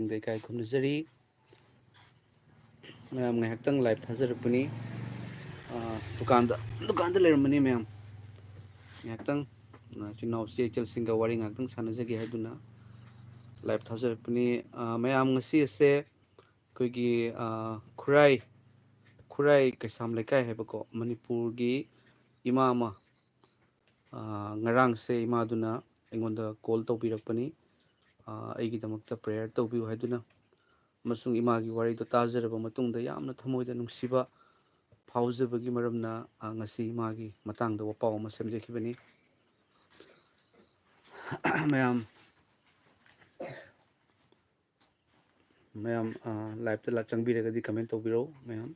ꯀꯩꯀꯥꯏ ꯈꯨꯝꯅꯖꯔꯤ ꯃꯌꯥꯝ ꯉꯥꯏꯍꯥꯛꯇꯪ ꯂꯥꯏꯚ ꯊꯥꯖꯔꯛꯄꯅꯤ ꯗꯨꯀꯥꯟꯗ ꯂꯩꯔꯝꯕꯅꯤ ꯃꯌꯥꯝ ꯉꯥꯏꯍꯥꯛꯇꯪ ꯏꯆꯤꯜ ꯏꯅꯥꯎ ꯏꯆꯦ ꯏꯆꯜꯁꯤꯡꯒ ꯋꯥꯔꯤ ꯉꯥꯏꯍꯥꯛꯇꯪ ꯁꯥꯟꯅꯖꯒꯦ ꯍꯥꯏꯗꯨꯅ ꯂꯥꯏꯚ ꯊꯥꯖꯔꯛꯄꯅꯤ ꯃꯌꯥꯝ ꯉꯁꯤ ꯑꯁꯦ ꯑꯩꯈꯣꯏꯒꯤ ꯈꯨꯔꯥꯏ ꯀꯩꯁꯥꯝ ꯂꯩꯀꯥꯏ ꯍꯥꯏꯕꯀꯣ ꯃꯅꯤꯄꯨꯔꯒꯤ ꯏꯃꯥ ꯑꯃ ꯉꯔꯥꯡꯁꯦ ꯏꯃꯥꯗꯨꯅ ꯑꯩꯉꯣꯟꯗ ꯀꯣꯜ ꯇꯧꯕꯤꯔꯛꯄꯅꯤ ꯑꯩꯒꯤꯗꯃꯛꯇ ꯄ꯭ꯔꯦꯌꯔ ꯇꯧꯕꯤꯌꯨ ꯍꯥꯏꯗꯨꯅ ꯑꯃꯁꯨꯡ ꯏꯃꯥꯒꯤ ꯋꯥꯔꯤꯗꯣ ꯇꯥꯖꯔꯕ ꯃꯇꯨꯡꯗ ꯌꯥꯝꯅ ꯊꯃꯣꯏꯗ ꯅꯨꯡꯁꯤꯕ ꯐꯥꯎꯖꯕꯒꯤ ꯃꯔꯝꯅ ꯉꯁꯤ ꯏꯃꯥꯒꯤ ꯃꯇꯥꯡꯗ ꯋꯥꯄꯥꯎ ꯑꯃ ꯁꯦꯝꯖꯈꯤꯕꯅꯤ ꯃꯌꯥꯝ ꯂꯥꯏꯚꯇ ꯆꯪꯕꯤꯔꯒꯗꯤ ꯀꯃꯦꯟ ꯇꯧꯕꯤꯔꯛꯎ ꯃꯌꯥꯝ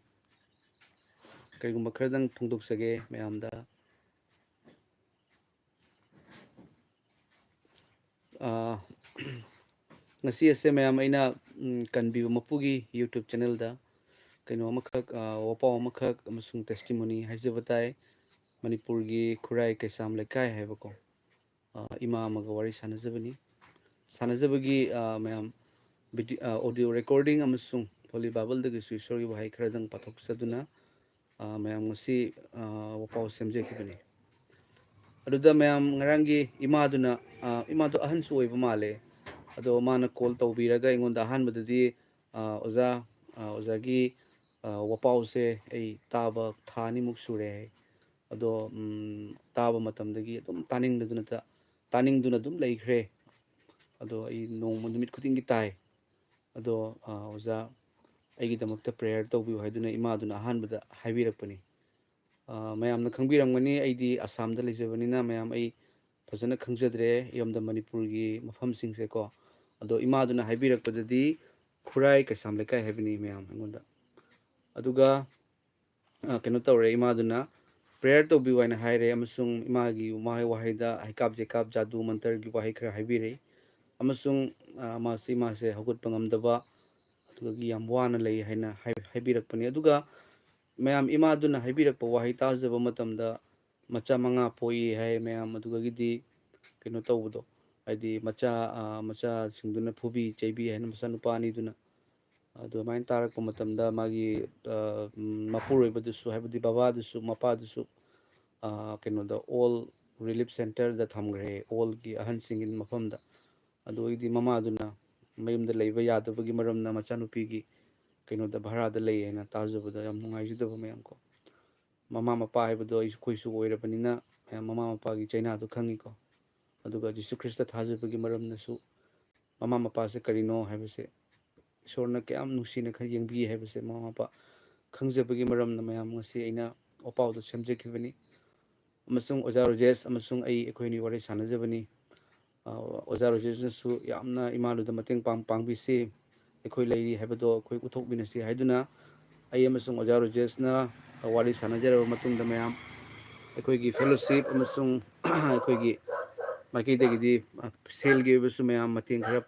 ꯀꯔꯤꯒꯨꯝꯕ ꯈꯔꯗꯪ ꯐꯣꯡꯗꯣꯛꯆꯒꯦ ꯃꯌꯥꯝꯗ ꯉꯁꯤ ꯑꯁꯦ ꯃꯌꯥꯝ ꯑꯩꯅ ꯀꯟꯕꯤꯕ ꯃꯄꯨꯒꯤ ꯌꯨꯇ꯭ꯌꯨꯕ ꯆꯦꯅꯦꯜꯗ ꯀꯩꯅꯣ ꯑꯃꯈꯛ ꯋꯥꯄꯥꯎ ꯑꯃꯈꯛ ꯑꯃꯁꯨꯡ ꯇꯦꯁꯇꯤꯃꯣꯅꯤ ꯍꯥꯏꯖꯕ ꯇꯥꯏ ꯃꯅꯤꯄꯨꯔꯒꯤ ꯈꯨꯔꯥꯏ ꯀꯩꯁꯥꯝ ꯂꯩꯀꯥꯏ ꯍꯥꯏꯕꯀꯣ ꯏꯃꯥ ꯑꯃꯒ ꯋꯥꯔꯤ ꯁꯥꯟꯅꯖꯕꯒꯤ ꯃꯌꯥꯝ ꯑꯣꯗꯤꯑꯣ ꯔꯦꯀꯣꯔꯗꯤꯡ ꯑꯃꯁꯨꯡ ꯍꯣꯂꯤ ꯕꯥꯏꯕꯜꯗꯒꯤꯁꯨ ꯏꯁꯣꯔꯒꯤ ꯋꯥꯍꯩ ꯈꯔꯗꯪ ꯄꯥꯊꯣꯛꯆꯗꯨꯅ ꯃꯌꯥꯝ ꯉꯁꯤ ꯋꯥꯄꯥꯎ ꯁꯦꯝꯖꯈꯤꯕꯅꯤ ꯑꯗꯨꯗ ꯃꯌꯥꯝ ꯉꯔꯥꯡꯒꯤ ꯏꯃꯥꯗꯣ ꯑꯍꯟꯁꯨ ꯑꯣꯏꯕ ꯃꯥꯜꯂꯦ ꯑꯗꯣ ꯃꯥꯅ ꯀꯣꯜ ꯇꯧꯕꯤꯔꯒ ꯑꯩꯉꯣꯟꯗ ꯑꯍꯥꯟꯕꯗꯗꯤ ꯑꯣꯖꯥꯒꯤ ꯋꯥꯄꯥꯎꯁꯦ ꯑꯩ ꯇꯥꯕ ꯊꯥ ꯑꯅꯤꯃꯨꯛ ꯁꯨꯔꯦ ꯍꯥꯏ ꯑꯗꯣ ꯇꯥꯕ ꯃꯇꯝꯗꯒꯤ ꯑꯗꯨꯝ ꯇꯥꯅꯤꯡꯗꯨꯅ ꯑꯗꯨꯝ ꯂꯩꯈ꯭ꯔꯦ ꯑꯗꯣ ꯑꯩ ꯅꯨꯃꯤꯠ ꯈꯨꯗꯤꯡꯒꯤ ꯇꯥꯏ ꯑꯗꯣ ꯑꯣꯖꯥ ꯑꯩꯒꯤꯗꯃꯛꯇ ꯄ꯭ꯔꯦꯌꯔ ꯇꯧꯕꯤꯌꯨ ꯍꯥꯏꯗꯨꯅ ꯏꯃꯥꯗꯨꯅ ꯑꯍꯥꯟꯕꯗ ꯍꯥꯏꯕꯤꯔꯛꯄꯅꯤ ꯃꯌꯥꯝꯅ ꯈꯪꯕꯤꯔꯝꯒꯅꯤ ꯑꯩꯗꯤ ꯑꯁꯥꯝꯗ ꯂꯩꯖꯕꯅꯤꯅ ꯃꯌꯥꯝ ꯑꯩ ꯐꯖꯅ ꯈꯪꯖꯗ꯭ꯔꯦ ꯌꯨꯝꯗ ꯃꯅꯤꯄꯨꯔꯒꯤ ꯃꯐꯝꯁꯤꯡꯁꯦꯀꯣ ꯑꯗꯣ ꯏꯃꯥꯗꯨꯅ ꯍꯥꯏꯕꯤꯔꯛꯄꯗꯗꯤ ꯈꯨꯔꯥꯏ ꯀꯩꯁꯥꯝ ꯂꯩꯀꯥꯏ ꯍꯥꯏꯕꯅꯤ ꯃꯌꯥꯝ ꯑꯩꯉꯣꯟꯗ ꯑꯗꯨꯒ ꯀꯩꯅꯣ ꯇꯧꯔꯦ ꯏꯃꯥꯗꯨꯅ ꯄ꯭ꯔꯦꯌꯔ ꯇꯧꯕꯤꯌꯨ ꯍꯥꯏꯅ ꯍꯥꯏꯔꯦ ꯑꯃꯁꯨꯡ ꯏꯃꯥꯒꯤ ꯋꯥꯍꯩꯗ ꯍꯩꯀꯥꯞ ꯖꯩꯀꯥꯞ ꯖꯥꯗꯨ ꯃꯟꯇꯔꯒꯤ ꯋꯥꯍꯩ ꯈꯔ ꯍꯥꯏꯕꯤꯔꯛꯏ ꯑꯃꯁꯨꯡ ꯏꯃꯥꯁꯦ ꯍꯧꯒꯠꯄ ꯉꯝꯗꯕ ꯑꯗꯨꯒꯤ ꯌꯥꯝ ꯋꯥꯅ ꯂꯩ ꯍꯥꯏꯅ ꯍꯥꯏꯕꯤꯔꯛꯄꯅꯤ ꯑꯗꯨꯒ ꯃꯌꯥꯝ ꯏꯃꯥꯗꯨꯅ ꯍꯥꯏꯕꯤꯔꯛꯄ ꯋꯥꯍꯩ ꯇꯥꯖꯕ ꯃꯇꯝꯗ ꯃꯆꯥ 5 ꯄꯣꯛꯏ ꯍꯥꯏ ꯃꯌꯥꯝ ꯑꯗꯨꯗꯒꯤꯗꯤ ꯀꯩꯅꯣ ꯇꯧꯕꯗꯣ ꯍꯥꯏꯗꯤ ꯃꯆꯥꯁꯤꯡꯗꯨꯅ ꯐꯨꯕꯤ ꯆꯩꯕꯤ ꯍꯥꯏꯅ ꯃꯆꯥꯅꯨꯄꯥ ꯑꯅꯤꯗꯨꯅ ꯑꯗꯨꯃꯥꯏꯅ ꯇꯥꯔꯛꯄ ꯃꯇꯝꯗ ꯃꯥꯒꯤ ꯃꯄꯨꯔꯣꯏꯕꯗꯨꯁꯨ ꯍꯥꯏꯕꯗꯤ ꯕꯕꯥꯗꯨꯁꯨ ꯃꯄꯥꯗꯨꯁꯨ ꯀꯩꯅꯣꯗ ꯑꯣꯜ ꯔꯤꯂꯤꯞ ꯁꯦꯟꯇꯔꯗ ꯊꯝꯈ꯭ꯔꯦ ꯑꯣꯜꯒꯤ ꯑꯍꯟꯁꯤꯡꯒꯤ ꯃꯐꯝꯗ ꯑꯗꯨꯒꯤꯗꯤ ꯃꯃꯥꯗꯨꯅ ꯃꯌꯨꯝꯗ ꯂꯩꯕ ꯌꯥꯗꯕꯒꯤ ꯃꯔꯝꯅ ꯃꯆꯥꯅꯨꯄꯤꯒꯤ ꯀꯩꯅꯣꯗ ꯚꯔꯥꯗ ꯂꯩ ꯍꯥꯏꯅ ꯇꯥꯖꯕꯗ ꯌꯥꯝ ꯅꯨꯡꯉꯥꯏꯖꯗꯕ ꯃꯌꯥꯝ ꯀꯣ ꯃꯃꯥ ꯃꯄꯥ ꯍꯥꯏꯕꯗꯣ ꯑꯩꯈꯣꯏꯁꯨ ꯑꯣꯏꯔꯕꯅꯤꯅ ꯃꯌꯥꯝ ꯃꯃꯥ ꯃꯄꯥꯒꯤ ꯆꯩꯅꯥꯗꯣ ꯈꯪꯉꯤꯀꯣ ꯑꯗꯨꯒ ꯖꯤꯁꯨ ꯈ꯭ꯔꯤꯁꯇ ꯊꯥꯖꯕꯒꯤ ꯃꯔꯝꯅꯁꯨ ꯃꯃꯥ ꯃꯄꯥꯁꯦ ꯀꯔꯤꯅꯣ ꯍꯥꯏꯕꯁꯦ ꯏꯁꯣꯔꯅ ꯀꯌꯥꯝ ꯅꯨꯡꯁꯤꯅ ꯌꯦꯡꯕꯤ ꯍꯥꯏꯕꯁꯦ ꯃꯃꯥ ꯃꯄꯥ ꯈꯪꯖꯕꯒꯤ ꯃꯔꯝꯅ ꯃꯌꯥꯝ ꯉꯁꯤ ꯑꯩꯅ ꯋꯥꯄꯥꯎꯗꯣ ꯁꯦꯝꯖꯈꯤꯕꯅꯤ ꯑꯃꯁꯨꯡ ꯑꯣꯖꯥ ꯔꯣꯖꯦꯁ ꯑꯃꯁꯨꯡ ꯑꯩꯈꯣꯏꯅꯤ ꯋꯥꯔꯤ ꯁꯥꯟꯅꯖꯕꯅꯤ ꯑꯣꯖꯥ ꯔꯣꯖꯦꯁꯅꯁꯨ ꯌꯥꯝꯅ ꯏꯃꯥꯗꯨꯗ ꯃꯇꯦꯡ ꯄꯥꯡꯕꯤꯁꯤ ꯑꯩꯈꯣꯏ ꯂꯩꯔꯤ ꯍꯥꯏꯕꯗꯣ ꯑꯩꯈꯣꯏ ꯎꯠꯊꯣꯛꯃꯤꯟꯅꯁꯤ ꯍꯥꯏꯗꯨꯅ ꯑꯩ ꯑꯃꯁꯨꯡ ꯑꯣꯖꯥ ꯔꯣꯖꯦꯁꯅ ꯋꯥꯔꯤ ꯁꯥꯟꯅꯖꯔꯕ ꯃꯇꯨꯡꯗ ꯃꯌꯥꯝ ꯑꯩꯈꯣꯏꯒꯤ ꯐꯦꯂꯣꯁꯤꯞ ꯑꯃꯁꯨꯡ ꯑꯩꯈꯣꯏꯒꯤ ꯃꯥꯏꯀꯩꯗꯒꯤꯗꯤ ꯁꯦꯜꯒꯤ ꯑꯣꯏꯕꯁꯨ ꯃꯌꯥꯝ ꯃꯇꯦꯡ ꯈꯔ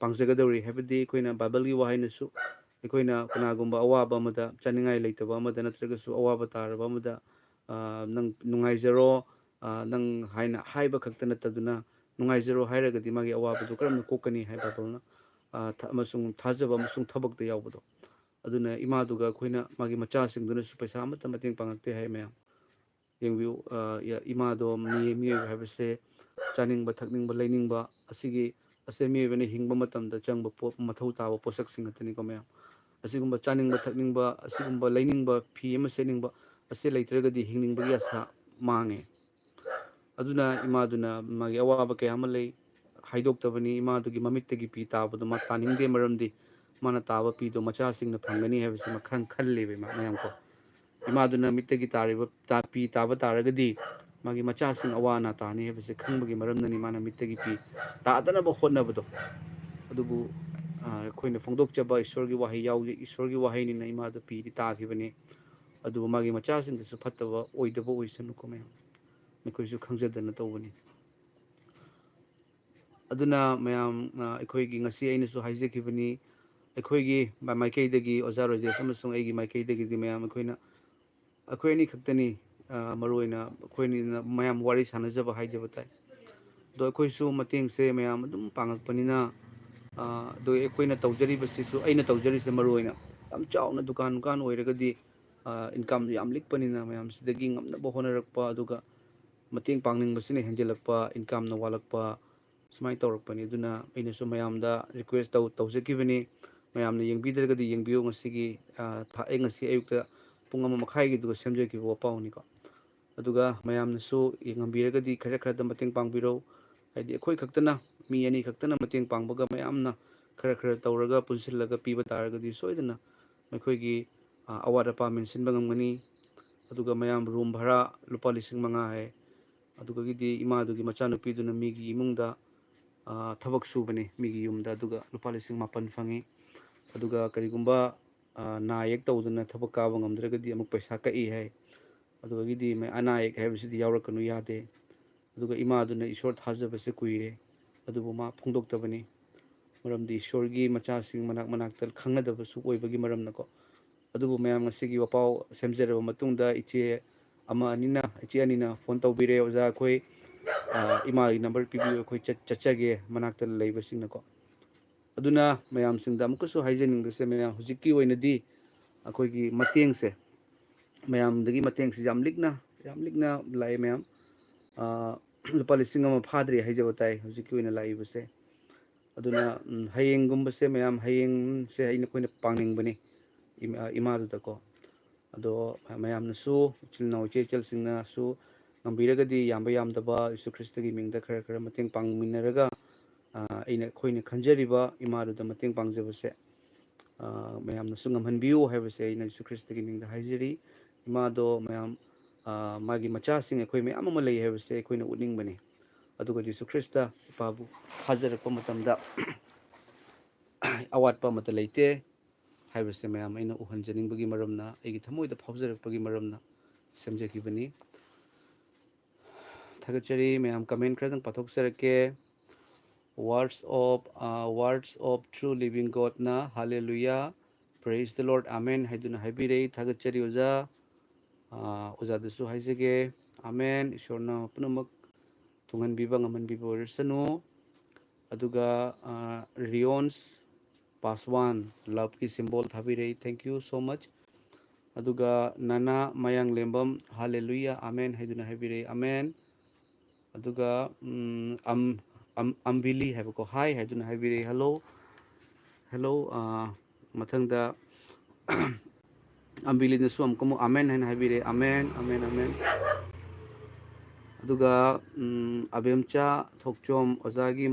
ꯄꯥꯡꯖꯒꯗꯧꯔꯤ ꯍꯥꯏꯕꯗꯤ ꯑꯩꯈꯣꯏꯅ ꯕꯥꯏꯕꯜꯒꯤ ꯋꯥꯍꯩꯅꯁꯨ ꯑꯩꯈꯣꯏꯅ ꯀꯅꯥꯒꯨꯝꯕ ꯑꯋꯥꯕ ꯑꯃꯗ ꯆꯥꯅꯤꯡꯉꯥꯏ ꯂꯩꯇꯕ ꯑꯃꯗ ꯅꯠꯇ꯭ꯔꯒꯁꯨ ꯑꯋꯥꯕ ꯇꯥꯔꯕ ꯑꯃꯗ ꯅꯪ ꯅꯨꯡꯉꯥꯏꯖꯔꯣ ꯅꯪ ꯍꯥꯏꯕ ꯈꯛꯇ ꯅꯠꯇꯗꯨꯅ ꯅꯨꯡꯉꯥꯏꯖꯔꯣ ꯍꯥꯏꯔꯒꯗꯤ ꯃꯥꯒꯤ ꯑꯋꯥꯕꯗꯨ ꯀꯔꯝꯅ ꯀꯣꯛꯀꯅꯤ ꯍꯥꯏꯕ ꯕꯥꯏꯕꯜꯅ ꯑꯃꯁꯨꯡ ꯊꯥꯖꯕ ꯑꯃꯁꯨꯡ ꯊꯕꯛꯇ ꯌꯥꯎꯕꯗꯣ ꯑꯗꯨꯅ ꯏꯃꯥꯗꯨꯒ ꯑꯩꯈꯣꯏꯅ ꯃꯥꯒꯤ ꯃꯆꯥꯁꯤꯡꯗꯨꯅꯁꯨ ꯄꯩꯁꯥ ꯑꯃꯠꯇ ꯃꯇꯦꯡ ꯄꯥꯡꯉꯛꯇꯦ ꯍꯥꯏ ꯃꯌꯥꯝ ꯌꯦꯡꯕꯤꯌꯨ ꯏꯃꯥꯗꯣ ꯃꯤꯑꯣꯏꯕ ꯍꯥꯏꯕꯁꯦ ꯆꯥꯅꯤꯡꯕ ꯊꯛꯅꯤꯡꯕ ꯂꯩꯅꯤꯡꯕ ꯑꯁꯦ ꯃꯤꯑꯣꯏꯕꯅ ꯍꯤꯡꯕ ꯃꯇꯝꯗ ꯆꯪꯕ ꯃꯊꯧ ꯇꯥꯕ ꯄꯣꯠꯁꯛꯁꯤꯡ ꯉꯥꯛꯇꯅꯤꯀꯣ ꯃꯌꯥꯝ ꯑꯁꯤꯒꯨꯝꯕ ꯆꯥꯅꯤꯡꯕ ꯊꯛꯅꯤꯡꯕ ꯑꯁꯤꯒꯨꯝꯕ ꯂꯩꯅꯤꯡꯕ ꯐꯤ ꯑꯃ ꯁꯦꯠꯅꯤꯡꯕ ꯑꯁꯤ ꯂꯩꯇ꯭ꯔꯒꯗꯤ ꯍꯤꯡꯅꯤꯡꯕꯒꯤ ꯑꯁꯥ ꯃꯥꯡꯉꯦ ꯑꯗꯨꯅ ꯏꯃꯥꯗꯨꯅ ꯃꯥꯒꯤ ꯑꯋꯥꯕ ꯀꯌꯥ ꯑꯃ ꯂꯩ ꯍꯥꯏꯗꯣꯛꯇꯕꯅꯤ ꯏꯃꯥꯗꯨꯒꯤ ꯃꯃꯤꯠꯇꯒꯤ ꯄꯤ ꯇꯥꯕꯗꯣ ꯃꯥ ꯇꯥꯅꯤꯡꯗꯦ ꯃꯔꯝꯗꯤ ꯃꯥꯅ ꯇꯥꯕ ꯄꯤꯗꯣ ꯃꯆꯥꯁꯤꯡꯅ ꯐꯪꯒꯅꯤ ꯍꯥꯏꯕꯁꯤ ꯈꯜꯂꯦꯕ ꯃꯌꯥꯝ ꯀꯣ ꯏꯃꯥꯗꯨꯅ ꯃꯤꯠꯇꯒꯤ ꯄꯤ ꯇꯥꯕ ꯇꯥꯔꯒꯗꯤ ꯃꯥꯒꯤ ꯃꯆꯥꯁꯤꯡ ꯑꯋꯥ ꯑꯅꯥ ꯇꯥꯅꯤ ꯍꯥꯏꯕꯁꯦ ꯈꯪꯕꯒꯤ ꯃꯔꯝꯅꯅꯤ ꯃꯥꯅ ꯃꯤꯠꯇꯒꯤ ꯄꯤ ꯇꯥꯗꯅꯕ ꯍꯣꯠꯅꯕꯗꯣ ꯑꯗꯨꯕꯨ ꯑꯩꯈꯣꯏꯅ ꯐꯣꯡꯗꯣꯛꯆꯕ ꯏꯁꯣꯔꯒꯤ ꯋꯥꯍꯩ ꯏꯁꯣꯔꯒꯤ ꯋꯥꯍꯩꯅꯤꯅ ꯏꯃꯥꯗ ꯄꯤꯗꯤ ꯇꯥꯈꯤꯕꯅꯤ ꯑꯗꯨꯕꯨ ꯃꯥꯒꯤ ꯃꯆꯥꯁꯤꯡꯗꯁꯨ ꯐꯠꯇꯕ ꯑꯣꯏꯗꯕ ꯑꯣꯏꯁꯅꯨꯀꯣ ꯃꯌꯥꯝ ꯃꯈꯣꯏꯁꯨ ꯈꯪꯖꯗꯅ ꯇꯧꯕꯅꯤ ꯑꯗꯨꯅ ꯃꯌꯥꯝ ꯑꯩꯈꯣꯏꯒꯤ ꯉꯁꯤ ꯑꯩꯅꯁꯨ ꯍꯥꯏꯖꯈꯤꯕꯅꯤ ꯑꯩꯈꯣꯏꯒꯤ ꯃꯥꯏꯀꯩꯗꯒꯤ ꯑꯣꯖꯥ ꯔꯣꯖꯦꯁ ꯑꯃꯁꯨꯡ ꯑꯩꯒꯤ ꯃꯥꯏꯀꯩꯗꯒꯤꯗꯤ ꯃꯌꯥꯝ ꯑꯩꯈꯣꯏ ꯑꯅꯤ ꯈꯛꯇꯅꯤ ꯃꯔꯨꯑꯣꯏꯅ ꯑꯩꯈꯣꯏꯅꯤꯅ ꯃꯌꯥꯝ ꯋꯥꯔꯤ ꯁꯥꯟꯅꯖꯕ ꯍꯥꯏꯖꯕ ꯇꯥꯏ ꯑꯗꯣ ꯑꯩꯈꯣꯏꯁꯨ ꯃꯇꯦꯡꯁꯦ ꯃꯌꯥꯝ ꯑꯗꯨꯝ ꯄꯥꯡꯉꯛꯄꯅꯤꯅ ꯑꯗꯨꯒ ꯑꯩꯈꯣꯏꯅ ꯇꯧꯖꯔꯤꯕꯁꯤꯁꯨ ꯑꯩꯅ ꯇꯧꯖꯔꯤꯁꯦ ꯃꯔꯨꯑꯣꯏꯅ ꯌꯥꯝ ꯆꯥꯎꯅ ꯗꯨꯀꯥꯟ ꯑꯣꯏꯔꯒꯗꯤ ꯏꯟꯀꯝꯗꯨ ꯌꯥꯝ ꯂꯤꯛꯄꯅꯤꯅ ꯃꯌꯥꯝꯁꯤꯗꯒꯤ ꯉꯝꯅꯕ ꯍꯣꯠꯅꯔꯛꯄ, ꯑꯗꯨꯒ ꯃꯇꯦꯡ ꯄꯥꯡꯅꯤꯡꯕꯁꯤꯅ ꯍꯦꯟꯖꯜꯂꯛꯄ, ꯏꯟꯀꯝꯅ ꯋꯥꯠꯂꯛꯄ, ꯁꯨꯃꯥꯏꯅ ꯇꯧꯔꯛꯄꯅꯤ. ꯑꯗꯨꯅ ꯑꯩꯅꯁꯨ ꯃꯌꯥꯝꯗ ꯔꯤꯀ꯭ꯋꯦꯁ ꯇꯧꯖꯈꯤꯕꯅꯤ, ꯃꯌꯥꯝꯅ ꯌꯦꯡꯕꯤꯗ꯭ꯔꯒꯗꯤ ꯌꯦꯡꯕꯤꯌꯨ. ꯉꯁꯤꯒꯤ ꯑꯩ ꯉꯁꯤ ꯑꯌꯨꯛꯇ ꯄꯨꯡ 1:30ꯒꯤꯗꯨꯒ ꯁꯦꯝꯖꯈꯤꯕ ꯋꯥꯄꯥꯎꯅꯤꯀꯣ. ꯑꯗꯨꯒ ꯃꯌꯥꯝꯅꯁꯨ ꯌꯦꯡꯉꯝꯕꯤꯔꯒꯗꯤ ꯈꯔꯗ ꯃꯇꯦꯡ ꯄꯥꯡꯕꯤꯔꯧ. ꯍꯥꯏꯗꯤ ꯑꯩꯈꯣꯏ ꯈꯛꯇꯅ, ꯃꯤ ꯑꯅꯤ ꯈꯛꯇꯅ ꯃꯇꯦꯡ ꯄꯥꯡꯕꯒ ꯃꯌꯥꯝꯅ ꯈꯔ ꯇꯧꯔꯒ ꯄꯨꯟꯁꯤꯜꯂꯒ ꯄꯤꯕ ꯇꯥꯔꯒꯗꯤ ꯁꯣꯏꯗꯅ ꯑꯩꯈꯣꯏꯒꯤ ꯑꯋꯥꯠ ꯑꯄꯥ ꯃꯦꯟꯁꯤꯟꯕ ꯉꯝꯒꯅꯤ. ꯑꯗꯨꯒ ꯃꯌꯥꯝ ꯔꯨꯝ ꯚꯔꯥ ꯂꯨꯄꯥ 5,000 ꯍꯥꯏ. ꯑꯗꯨꯒꯤꯗꯤ ꯏꯃꯥꯗꯨꯒꯤ ꯃꯆꯥꯅꯨꯄꯤꯗꯨꯅ ꯃꯤꯒꯤ ꯏꯃꯨꯡꯗ ꯊꯕꯛ ꯁꯨꯕꯅꯤ, ꯃꯤꯒꯤ ꯌꯨꯝꯗ, ꯑꯗꯨꯒ ꯂꯨꯄꯥ 7,000 ꯐꯪꯉꯤ. ꯑꯗꯨꯒ ꯀꯔꯤꯒꯨꯝꯕ ꯅꯥ ꯌꯦꯛ ꯇꯧꯗꯅ ꯊꯕꯛ ꯀꯥꯕ ꯉꯝꯗ꯭ꯔꯒꯗꯤ ꯑꯃꯨꯛ ꯄꯩꯁꯥ ꯀꯛꯏ ꯍꯥꯏ. ꯑꯗꯨꯒꯤꯗꯤ ꯑꯅꯥ ꯑꯌꯦꯛ ꯍꯥꯏꯕꯁꯤꯗꯤ ꯌꯥꯎꯔꯛꯀꯅꯨ ꯌꯥꯗꯦ. ꯑꯗꯨꯒ ꯏꯃꯥꯗꯨꯅ ꯏꯁꯣꯔ ꯊꯥꯖꯕꯁꯦ ꯀꯨꯏꯔꯦ, ꯑꯗꯨꯕꯨ ꯃꯥ ꯐꯣꯡꯗꯣꯛꯇꯕꯅꯤ. ꯃꯔꯝꯗꯤ ꯏꯁꯣꯔꯒꯤ ꯃꯆꯥꯁꯤꯡ ꯃꯅꯥꯛꯇ ꯈꯪꯅꯗꯕꯁꯨ ꯑꯣꯏꯕꯒꯤ ꯃꯔꯝꯅꯀꯣ. ꯑꯗꯨꯕꯨ ꯃꯌꯥꯝ ꯉꯁꯤꯒꯤ ꯋꯥꯄꯥꯎ ꯁꯦꯝꯖꯔꯕ ꯃꯇꯨꯡꯗ ꯏꯆꯦ ꯑꯅꯤꯅ ꯐꯣꯟ ꯇꯧꯕꯤꯔꯦ, ꯑꯣꯖꯥ ꯑꯩꯈꯣꯏ ꯏꯃꯥꯒꯤ ꯅꯝꯕꯔ ꯄꯤꯕꯤꯌꯨ, ꯑꯩꯈꯣই ꯆꯠꯆꯒꯦ ꯃꯅꯥꯛꯇ ꯂꯩꯕꯁꯤꯡꯅꯀꯣ. ꯑꯗꯨꯅ ꯃꯌꯥꯝꯁꯤꯡꯗ ꯑꯃꯨꯛꯀꯁꯨ ꯍꯥꯏꯖꯅꯤꯡꯕꯁꯦ, ꯃꯌꯥꯝ ꯍꯧꯖꯤꯛꯀꯤ ꯑꯣꯏꯅꯗꯤ ꯑꯩꯈꯣꯏꯒꯤ ꯃꯇꯦꯡꯁꯦ, ꯃꯌꯥꯝꯗꯒꯤ ꯃꯇꯦꯡꯁꯦ ꯌꯥꯝ ꯂꯤꯛꯅ ꯂꯥꯛꯑꯦ. ꯃꯌꯥꯝ ꯂꯨꯄꯥ 1,000 ꯐꯥꯗ꯭ꯔꯤ ꯍꯥꯏꯖꯕ ꯇꯥꯏ ꯍꯧꯖꯤꯛꯀꯤ ꯑꯣꯏꯅ ꯂꯥꯛꯏꯕꯁꯦ. ꯑꯗꯨꯅ ꯍꯌꯦꯡꯒꯨꯝꯕꯁꯦ ꯃꯌꯥꯝ, ꯍꯌꯦꯡꯁꯦ ꯑꯩꯈꯣꯏꯅ ꯄꯥꯡꯅꯤꯡꯕꯅꯤ ꯏꯃꯥꯗꯨꯗꯀꯣ. ꯑꯗꯣ ꯃꯌꯥꯝꯅꯁꯨ, ꯏꯆꯤꯜ ꯏꯅꯥꯎ ꯏꯆꯦ ꯏꯆꯜꯁꯤꯡꯅꯁꯨ ꯉꯝꯕꯤꯔꯒꯗꯤ ꯌꯥꯝꯕ ꯌꯥꯝꯗꯕ ꯌꯤꯁꯨ ꯈ꯭ꯔꯤꯁꯇꯒꯤ ꯃꯤꯡꯗ ꯈꯔ ꯃꯇꯦꯡ ꯄꯥꯡꯃꯤꯟꯅꯔꯒ ꯑꯩꯈꯣꯏꯅ ꯈꯟꯖꯔꯤꯕ ꯏꯃꯥꯗꯨꯗ ꯃꯇꯦꯡ ꯄꯥꯡꯖꯕꯁꯦ ꯃꯌꯥꯝꯅꯁꯨ ꯉꯝꯍꯟꯕꯤꯌꯨ ꯍꯥꯏꯕꯁꯦ ꯑꯩꯅ ꯌꯤꯁꯨ ꯈ꯭ꯔꯤꯁꯇꯒꯤ ꯃꯤꯡꯗ ꯍꯥꯏꯖꯔꯤ. ꯏꯃꯥꯗꯣ ꯃꯌꯥꯝ ꯃꯥꯒꯤ ꯃꯆꯥꯁꯤꯡ ꯑꯩꯈꯣꯏ ꯃꯌꯥꯝ ꯑꯃ ꯂꯩ ꯍꯥꯏꯕꯁꯦ ꯑꯩꯈꯣꯏꯅ ꯎꯠꯅꯤꯡꯕꯅꯤ. ꯑꯗꯨꯒ ꯌꯤꯁꯨ ꯈ꯭ꯔꯤꯁꯇ ꯏꯄꯥꯕꯨ ꯊꯥꯖꯔꯛꯄ ꯃꯇꯝꯗ ꯑꯋꯥꯠꯄ ꯑꯃꯠꯇ ꯂꯩꯇꯦ ꯍꯥꯏꯕꯁꯦ ꯃꯌꯥꯝ ꯑꯩꯅ ꯎꯍꯟꯖꯅꯤꯡꯕꯒꯤ ꯃꯔꯝꯅ, ꯑꯩꯒꯤ ꯊꯃꯣꯏꯗ ꯐꯥꯎꯖꯔꯛꯄꯒꯤ ꯃꯔꯝꯅ ꯁꯦꯝꯖꯈꯤꯕꯅꯤ. ꯊꯥꯒꯠꯆꯔꯤ. ꯃꯌꯥꯝ ꯀꯃꯦꯟ ꯈꯔꯗꯪ ꯄꯥꯊꯣꯛꯆꯔꯛꯀꯦ. Words of true living Godna Hallelujah, Praise the Lord, Amen 하이두나 하이비레이. 타그처리 오자드수 하이세게. 아멘. 이쇼나 뿌누먹 동한비바 ngaman비바 오르스누. aduga Rion's Paswan love ki symbol thabire이. Thank you so much. aduga Nana Mayang Lembam Hallelujah, Amen 하이두나 하이비레이. Amen. aduga Ambili 하이버고 Hi 하이두나 하이비레이. Hello. mathangda Ambilinasu amkumu Amen 하이나 하이비레이. Amen. aduga Abemcha Thokchom Ozagi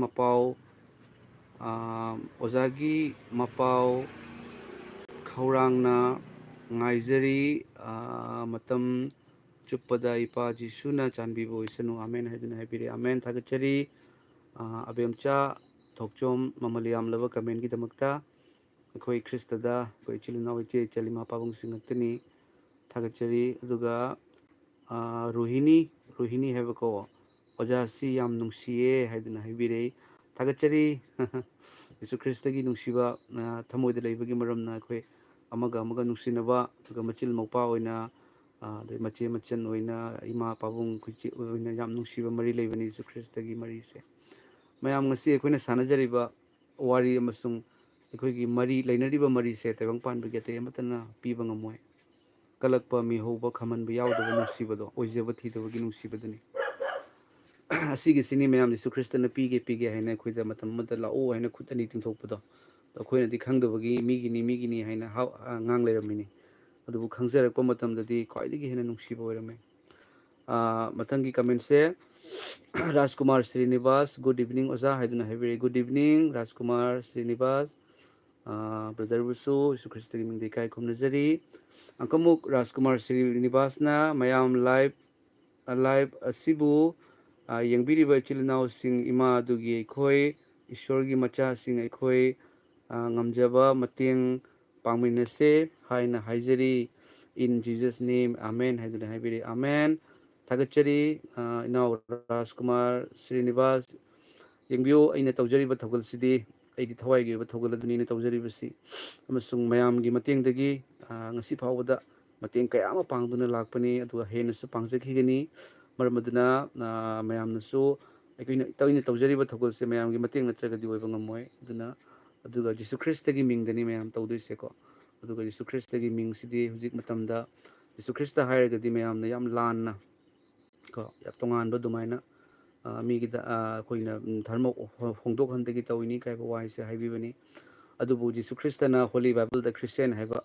Mapau Khaurangna ngaizari matam chuppada ipa Jisuna chanbibo isanu. Amen haiduna haibire. Amen. Thagachari. Abemcha Thokchom Mamaliam lava comment gidamakta ꯑꯩꯈꯣꯏ ꯈ꯭ꯔꯤꯁꯇꯗ ꯑꯩꯈꯣꯏ ꯏꯆꯤꯜ ꯏꯅꯥꯎ ꯏꯆꯦ ꯏꯆꯜ ꯏꯃꯥ ꯄꯥꯕꯨꯡꯁꯤꯡ ꯉꯥꯛꯇꯅꯤ. ꯊꯥꯒꯠꯆꯔꯤ. ꯑꯗꯨꯒ ꯔꯣꯍꯤꯅꯤ ꯍꯥꯏꯕꯀꯣ, ꯑꯣꯖꯥꯁꯤ ꯌꯥꯝ ꯅꯨꯡꯁꯤꯌꯦ ꯍꯥꯏꯗꯨꯅ ꯍꯥꯏꯕꯤꯔꯛꯏ. ꯊꯥꯒꯠꯆꯔꯤ. ꯌꯤꯁꯨ ꯈ꯭ꯔꯤꯁꯇꯒꯤ ꯅꯨꯡꯁꯤꯕ ꯊꯃꯣꯏꯗ ꯂꯩꯕꯒꯤ ꯃꯔꯝꯅ ꯑꯩꯈꯣꯏ ꯑꯃꯒ ꯅꯨꯡꯁꯤꯅꯕ, ꯑꯗꯨꯒ ꯃꯆꯤꯜ ꯃꯧꯄꯥ ꯑꯣꯏꯅ, ꯑꯗꯩ ꯃꯆꯦ ꯃꯆꯟ ꯑꯣꯏꯅ, ꯏꯃꯥ ꯄꯥꯕꯨꯡ ꯑꯩꯈꯣꯏ ꯑꯣꯏꯅ ꯌꯥꯝ ꯅꯨꯡꯁꯤꯕ ꯃꯔꯤ ꯂꯩꯕꯅꯤ ꯌꯤꯁꯨ ꯈ꯭ꯔꯤꯁꯇꯒꯤ ꯃꯔꯤꯁꯦ. ꯃꯌꯥꯝ ꯉꯁꯤ ꯑꯩꯈꯣꯏꯅ ꯁꯥꯟꯅꯖꯔꯤꯕ ꯋꯥꯔꯤ ꯑꯃꯁꯨꯡ ꯑꯩꯈꯣꯏꯒꯤ ꯂꯩꯅꯔꯤꯕ ꯃꯔꯤꯁꯦ ꯇꯥꯏꯕꯪꯄꯥꯟꯕꯒꯤ ꯑꯇꯩ ꯑꯃꯠꯇꯅ ꯄꯤꯕ ꯉꯝꯃꯣꯏ. ꯀꯂꯛꯄ, ꯃꯤꯍꯧꯕ, ꯈꯝꯍꯟꯕ ꯌꯥꯎꯗꯕ ꯅꯨꯡꯁꯤꯕꯗꯣ, ꯑꯣꯏꯖꯕ ꯊꯤꯗꯕꯒꯤ ꯅꯨꯡꯁꯤꯕꯗꯨꯅꯤ. ꯑꯁꯤꯒꯤꯁꯤꯅꯤ ꯃꯌꯥꯝ ꯌꯤꯁꯨ ꯈ꯭ꯔꯤꯁꯇꯅ ꯄꯤꯒꯦ ꯍꯥꯏꯅ ꯑꯩꯈꯣꯏꯗ ꯃꯇꯝ ꯑꯃꯗ ꯂꯥꯛꯑꯣ ꯍꯥꯏꯅ ꯈꯨꯠ ꯑꯅꯤ ꯇꯤꯡꯊꯣꯛꯄꯗꯣ. ꯑꯩꯈꯣꯏꯅꯗꯤ ꯈꯪꯗꯕꯒꯤ ꯃꯤꯒꯤꯅꯤ ꯍꯥꯏꯅ ꯉꯥꯡ ꯂꯩꯔꯝꯃꯤꯅꯤ. ꯑꯗꯨꯕꯨ ꯈꯪꯖꯔꯛꯄ ꯃꯇꯝꯗꯗꯤ ꯈ꯭ꯋꯥꯏꯗꯒꯤ ꯍꯦꯟꯅ ꯅꯨꯡꯁꯤꯕ ꯑꯣꯏꯔꯝꯃꯦ. ꯃꯊꯪꯒꯤ ꯀꯃꯦꯟꯁꯦ ꯔꯥꯖꯀꯨꯃꯥꯔ ꯁ꯭ꯔꯤꯅꯤꯕꯥꯁ. ꯒꯨꯗ ꯏꯚꯤꯅꯤꯡ ꯑꯣꯖꯥ ꯍꯥꯏꯗꯨꯅ ꯍꯥꯏꯕꯤꯔꯛꯏ. ꯒꯨꯗ ꯏꯚꯤꯅꯤꯡ ꯔꯥꯖꯀꯨꯃꯥꯔ ꯁ꯭ꯔꯤꯅꯤꯕꯥꯁ. ꯕ꯭ꯔꯗꯔꯕꯨꯁꯨ ꯌꯤꯁꯨ ꯈ꯭ꯔꯤꯁꯇꯒꯤ ꯃꯤꯡꯗ ꯏꯀꯥꯏ ꯈꯨꯝꯅꯖꯔꯤ. ꯑꯪꯀꯃꯨꯛ ꯔꯥꯖꯀꯨꯃꯥꯔ ꯁ꯭ꯔꯤꯅꯤꯕꯥꯁꯅ ꯃꯌꯥꯝ ꯂꯥꯏꯚ ꯑꯁꯤꯕꯨ ꯌꯦꯡꯕꯤꯔꯤꯕ ꯏꯆꯤꯜ ꯏꯅꯥꯎꯁꯤꯡ, ꯏꯃꯥ ꯑꯗꯨꯒꯤ ꯑꯩꯈꯣꯏ ꯏꯁꯣꯔꯒꯤ ꯃꯆꯥꯁꯤꯡ ꯑꯩꯈꯣꯏ ꯉꯝꯖꯕ ꯃꯇꯦꯡ ꯄꯥꯡꯃꯤꯟꯅꯁꯦ ꯍꯥꯏꯅ ꯍꯥꯏꯖꯔꯤ. ꯏꯟ ꯖꯤꯖꯁ ꯅꯦꯝ, ꯑꯃꯦꯟ ꯍꯥꯏꯗꯨꯅ ꯍꯥꯏꯕꯤꯔꯤ. ꯑꯃꯦꯟ. ꯊꯥꯒꯠꯆꯔꯤ. ꯏꯅꯥꯎ ꯔꯥꯖꯀꯨꯃꯥꯔ ꯁ꯭ꯔꯤꯅꯤꯕꯥꯁ. ꯌꯦꯡꯕꯤꯌꯨ, ꯑꯩꯅ ꯇꯧꯖꯔꯤꯕ ꯊꯧꯒꯜꯁꯤꯗꯤ ꯑꯩꯒꯤ ꯊꯋꯥꯏꯒꯤ ꯑꯣꯏꯕ ꯊꯧꯒꯜ ꯑꯗꯨꯅꯤ ꯑꯩꯅ ꯇꯧꯖꯔꯤꯕꯁꯤ. ꯑꯃꯁꯨꯡ ꯃꯌꯥꯝꯒꯤ ꯃꯇꯦꯡꯗꯒꯤ ꯉꯁꯤ ꯐꯥꯎꯕꯗ ꯃꯇꯦꯡ ꯀꯌꯥ ꯑꯃ ꯄꯥꯡꯗꯨꯅ ꯂꯥꯛꯄꯅꯤ, ꯑꯗꯨꯒ ꯍꯦꯟꯅꯁꯨ ꯄꯥꯡꯖꯈꯤꯒꯅꯤ. ꯃꯔꯝ ꯑꯗꯨꯅ ꯃꯌꯥꯝꯅꯁꯨ ꯑꯩꯅ ꯇꯧꯖꯔꯤꯕ ꯊꯧꯒꯜꯁꯦ ꯃꯌꯥꯝꯒꯤ ꯃꯇꯦꯡ ꯅꯠꯇ꯭ꯔꯒꯗꯤ ꯑꯣꯏꯕ ꯉꯝꯃꯣꯏ. ꯑꯗꯨꯅ ꯑꯗꯨꯒ ꯖꯤꯁꯨ ꯈ꯭ꯔꯤꯁꯇꯒꯤ ꯃꯤꯡꯗꯅꯤ ꯃꯌꯥꯝ ꯇꯧꯗꯣꯏꯁꯦꯀꯣ ꯑꯗꯨꯒ ꯖꯤꯁꯨ ꯈ꯭ꯔꯤꯁꯇꯒꯤ ꯃꯤꯡꯁꯤꯗꯤ ꯍꯧꯖꯤꯛ ꯃꯇꯝꯗ ꯖꯤꯁꯨ ꯈ꯭ꯔꯤꯁꯇ ꯍꯥꯏꯔꯒꯗꯤ ꯃꯌꯥꯝꯅ ꯌꯥꯝ ꯂꯥꯟꯅ ꯀꯣ ꯌꯥꯝ ꯇꯣꯉꯥꯟꯕ ꯑꯗꯨꯃꯥꯏꯅ ꯃꯤꯒꯤꯗ ꯑꯩꯈꯣꯏꯅ ꯙꯔꯃ ꯍꯣꯡꯗꯣꯛꯍꯟꯗꯒꯤ ꯇꯧꯏꯅꯤ ꯀꯥꯏꯕ ꯋꯥꯍꯩꯁꯦ ꯍꯥꯏꯕꯤꯕꯅꯤ ꯑꯗꯨꯕꯨ ꯖꯤꯁꯨ ꯈ꯭ꯔꯤꯁꯇꯅ ꯍꯣꯂꯤ ꯕꯥꯏꯕꯜꯗ ꯈ꯭ꯔꯤꯁꯇꯦꯟ ꯍꯥꯏꯕ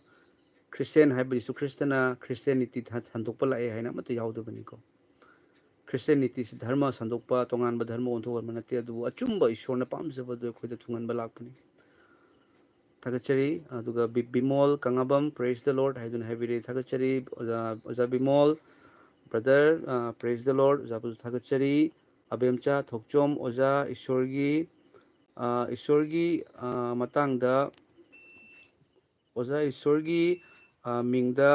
ꯈ꯭ꯔꯤꯁꯇꯦꯟ ꯍꯥꯏꯕ ꯖꯤꯁꯨ ꯈ꯭ꯔꯤꯁꯇꯅ ꯈ꯭ꯔꯤꯁꯇꯦꯟꯅꯤꯇꯤ ꯁꯟꯗꯣꯛꯄ ꯂꯥꯛꯑꯦ ꯍꯥꯏꯅ ꯑꯃꯠꯇ ꯌꯥꯎꯗꯕꯅꯤꯀꯣ ꯈ꯭ꯔꯤꯁꯇꯦꯟꯅꯤꯇꯤꯁꯤ ꯙꯔꯃ ꯁꯟꯗꯣꯛꯄ ꯇꯣꯉꯥꯟꯕ ꯙꯔꯃ ꯑꯣꯟꯊꯣꯛꯍꯟꯕ ꯅꯠꯇꯦ ꯑꯗꯨꯕꯨ ꯑꯆꯨꯝꯕ ꯏꯁꯣꯔꯅ ꯄꯥꯝꯖꯕꯗꯨ ꯑꯩꯈꯣꯏꯗ ꯊꯨꯡꯍꯟꯕ ꯂꯥꯛꯄꯅꯤ ꯊꯥꯒꯠꯆꯔꯤ ꯑꯗꯨꯒ ꯕꯤꯃꯣꯜ ꯀꯉꯥꯕꯝ ꯄ꯭ꯔꯦꯁ ꯗ ꯂꯣꯔꯗ ꯍꯥꯏꯗꯨꯅ ꯍꯥꯏꯕꯤꯔꯤ ꯊꯥꯒꯠꯆꯔꯤ ꯑꯣꯖꯥ ꯕꯤꯃꯣꯜ ꯕ꯭ꯔꯗꯔ ꯄ꯭ꯔꯦꯁ ꯗ ꯂꯣꯔꯗ ꯑꯣꯖꯥꯕꯨꯁꯨ ꯊꯥꯒꯠꯆꯔꯤ ꯑꯕꯦꯝꯆꯥ ꯊꯣꯛꯆꯣꯝ ꯑꯣꯖꯥ ꯏꯁꯣꯔꯒꯤ ꯃꯇꯥꯡꯗ ꯑꯣꯖꯥ ꯏꯁꯣꯔꯒꯤ ꯃꯤꯡꯗ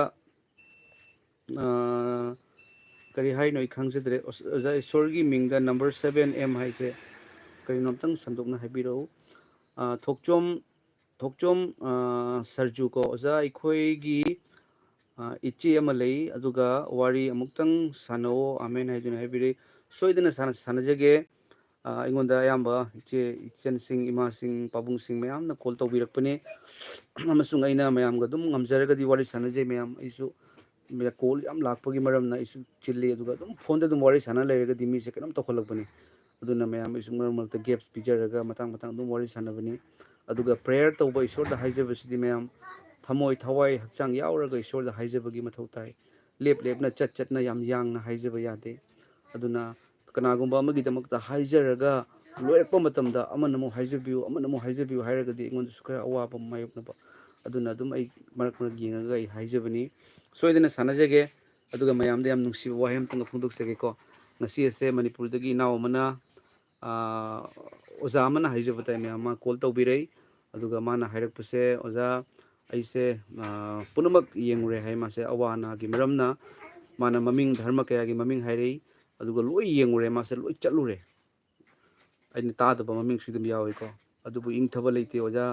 ꯀꯔꯤ ꯍꯥꯏꯅꯣ ꯑꯩ ꯈꯪꯖꯗ꯭ꯔꯦ ꯑꯣꯖꯥ ꯏꯁꯣꯔꯒꯤ ꯃꯤꯡꯗ ꯅꯝꯕꯔ 7M ꯍꯥꯏꯁꯦ ꯀꯔꯤꯅꯣ ꯑꯝꯇꯪ ꯁꯟꯗꯣꯛꯅ ꯍꯥꯏꯕꯤꯔꯛꯎ ꯊꯣꯛꯆꯣꯝ ꯁꯔꯖꯨ ꯀꯣ ꯑꯣꯖꯥ ꯑꯩꯈꯣꯏꯒꯤ ꯏꯆꯦ ꯑꯃ ꯂꯩ ꯑꯗꯨꯒ ꯋꯥꯔꯤ ꯑꯃꯨꯛꯇꯪ ꯁꯥꯟꯅꯧ ꯑꯃꯦꯟ ꯍꯥꯏꯗꯨꯅ ꯍꯥꯏꯕꯤꯔꯤ ꯁꯣꯏꯗꯅ ꯁꯥꯟꯅꯖꯒꯦ ꯑꯩꯉꯣꯟꯗ ꯑꯌꯥꯝꯕ ꯏꯆꯟꯁꯤꯡ ꯏꯃꯥꯁꯤꯡ ꯄꯥꯕꯨꯡꯁꯤꯡ ꯃꯌꯥꯝꯅ ꯀꯣꯜ ꯇꯧꯕꯤꯔꯛꯄꯅꯤ ꯑꯃꯁꯨꯡ ꯑꯩꯅ ꯃꯌꯥꯝꯒ ꯑꯗꯨꯝ ꯉꯝꯖꯔꯒꯗꯤ ꯋꯥꯔꯤ ꯁꯥꯟꯅꯖꯩ ꯃꯌꯥꯝ ꯑꯩꯁꯨ ꯀꯣꯜ ꯌꯥꯝ ꯂꯥꯛꯄꯒꯤ ꯃꯔꯝꯅ ꯑꯩꯁꯨ ꯆꯤꯜꯂꯤ ꯑꯗꯨꯒ ꯑꯗꯨꯝ ꯐꯣꯟꯗ ꯑꯗꯨꯝ ꯋꯥꯔꯤ ꯁꯥꯟꯅ ꯂꯩꯔꯒꯗꯤ ꯃꯤꯁꯦ ꯀꯩꯅꯣꯝ ꯇꯧꯈꯠꯂꯛꯄꯅꯤ ꯑꯗꯨꯅ ꯃꯌꯥꯝ ꯑꯩꯁꯨ ꯃꯔꯛ ꯃꯔꯛꯇ ꯒꯦꯞꯁ ꯄꯤꯖꯔꯒ ꯃꯇꯥꯡ ꯑꯗꯨꯝ ꯋꯥꯔꯤ ꯁꯥꯟꯅꯕꯅꯤ ꯑꯗꯨꯒ ꯄ꯭ꯔꯦꯌꯔ ꯇꯧꯕ ꯏꯁꯣꯔꯗ ꯍꯥꯏꯖꯕꯁꯤꯗꯤ ꯃꯌꯥꯝ ꯊꯃꯣꯏ ꯊꯋꯥꯏ ꯍꯛꯆꯥꯡ ꯌꯥꯎꯔꯒ ꯏꯁꯣꯔꯗ ꯍꯥꯏꯖꯕꯒꯤ ꯃꯊꯧ ꯇꯥꯏ ꯂꯦꯞꯅ ꯆꯠꯅ ꯌꯥꯝ ꯌꯥꯡꯅ ꯍꯥꯏꯖꯕ ꯌꯥꯗꯦ ꯑꯗꯨꯅ ꯀꯅꯥꯒꯨꯝꯕ ꯑꯃꯒꯤꯗꯃꯛꯇ ꯍꯥꯏꯖꯔꯒ ꯂꯣꯏꯔꯛꯄ ꯃꯇꯝꯗ ꯑꯃꯅ ꯑꯃꯨꯛ ꯍꯥꯏꯖꯕꯤꯌꯨ ꯍꯥꯏꯔꯒꯗꯤ ꯑꯩꯉꯣꯟꯗꯁꯨ ꯈꯔ ꯑꯋꯥꯕ ꯃꯥꯌꯣꯛꯅꯕ ꯑꯗꯨꯅ ꯑꯗꯨꯝ ꯑꯩ ꯃꯔꯛ ꯌꯦꯡꯉꯒ ꯑꯩ ꯍꯥꯏꯖꯕꯅꯤ ꯁꯣꯏꯗꯅ ꯁꯥꯟꯅꯖꯒꯦ ꯑꯗꯨꯒ ꯃꯌꯥꯝꯗ ꯌꯥꯝ ꯅꯨꯡꯁꯤꯕ ꯋꯥꯍꯩ ꯑꯃꯇꯪꯒ ꯐꯣꯡꯗꯣꯛꯆꯒꯦꯀꯣ ꯉꯁꯤ ꯑꯁꯦ ꯃꯅꯤꯄꯨꯔꯗꯒꯤ ꯏꯅꯥꯎ ꯑꯃꯅ ꯑꯣꯖꯥ ꯑꯃꯅ ꯍꯥꯏꯖꯕ ꯇꯥꯏ ꯃꯌꯥꯝ ꯑꯃ ꯀꯣꯜ ꯇꯧꯕꯤꯔꯛꯏ ꯑꯗꯨꯒ ꯃꯥꯅ ꯍꯥꯏꯔꯛꯄꯁꯦ ꯑꯣꯖꯥ ꯑꯩꯁꯦ ꯄꯨꯝꯅꯃꯛ ꯌꯦꯡꯉꯨꯔꯦ ꯍꯥꯏ ꯃꯥꯁꯦ ꯑꯋꯥ ꯑꯅꯥꯒꯤ ꯃꯔꯝꯅ ꯃꯥꯅ ꯃꯃꯤꯡ ꯙꯔꯃ ꯀꯌꯥꯒꯤ ꯃꯃꯤꯡ ꯍꯥꯏꯔꯛꯏ ꯑꯗꯨꯒ ꯂꯣꯏ ꯌꯦꯡꯉꯨꯔꯦ ꯃꯥꯁꯦ ꯂꯣꯏ ꯆꯠꯂꯨꯔꯦ ꯑꯩꯅ ꯇꯥꯗꯕ ꯃꯃꯤꯡꯁꯨ ꯑꯗꯨꯝ ꯌꯥꯎꯏꯀꯣ ꯑꯗꯨꯕꯨ ꯏꯪꯊꯕ ꯂꯩꯇꯦ ꯑꯣꯖꯥ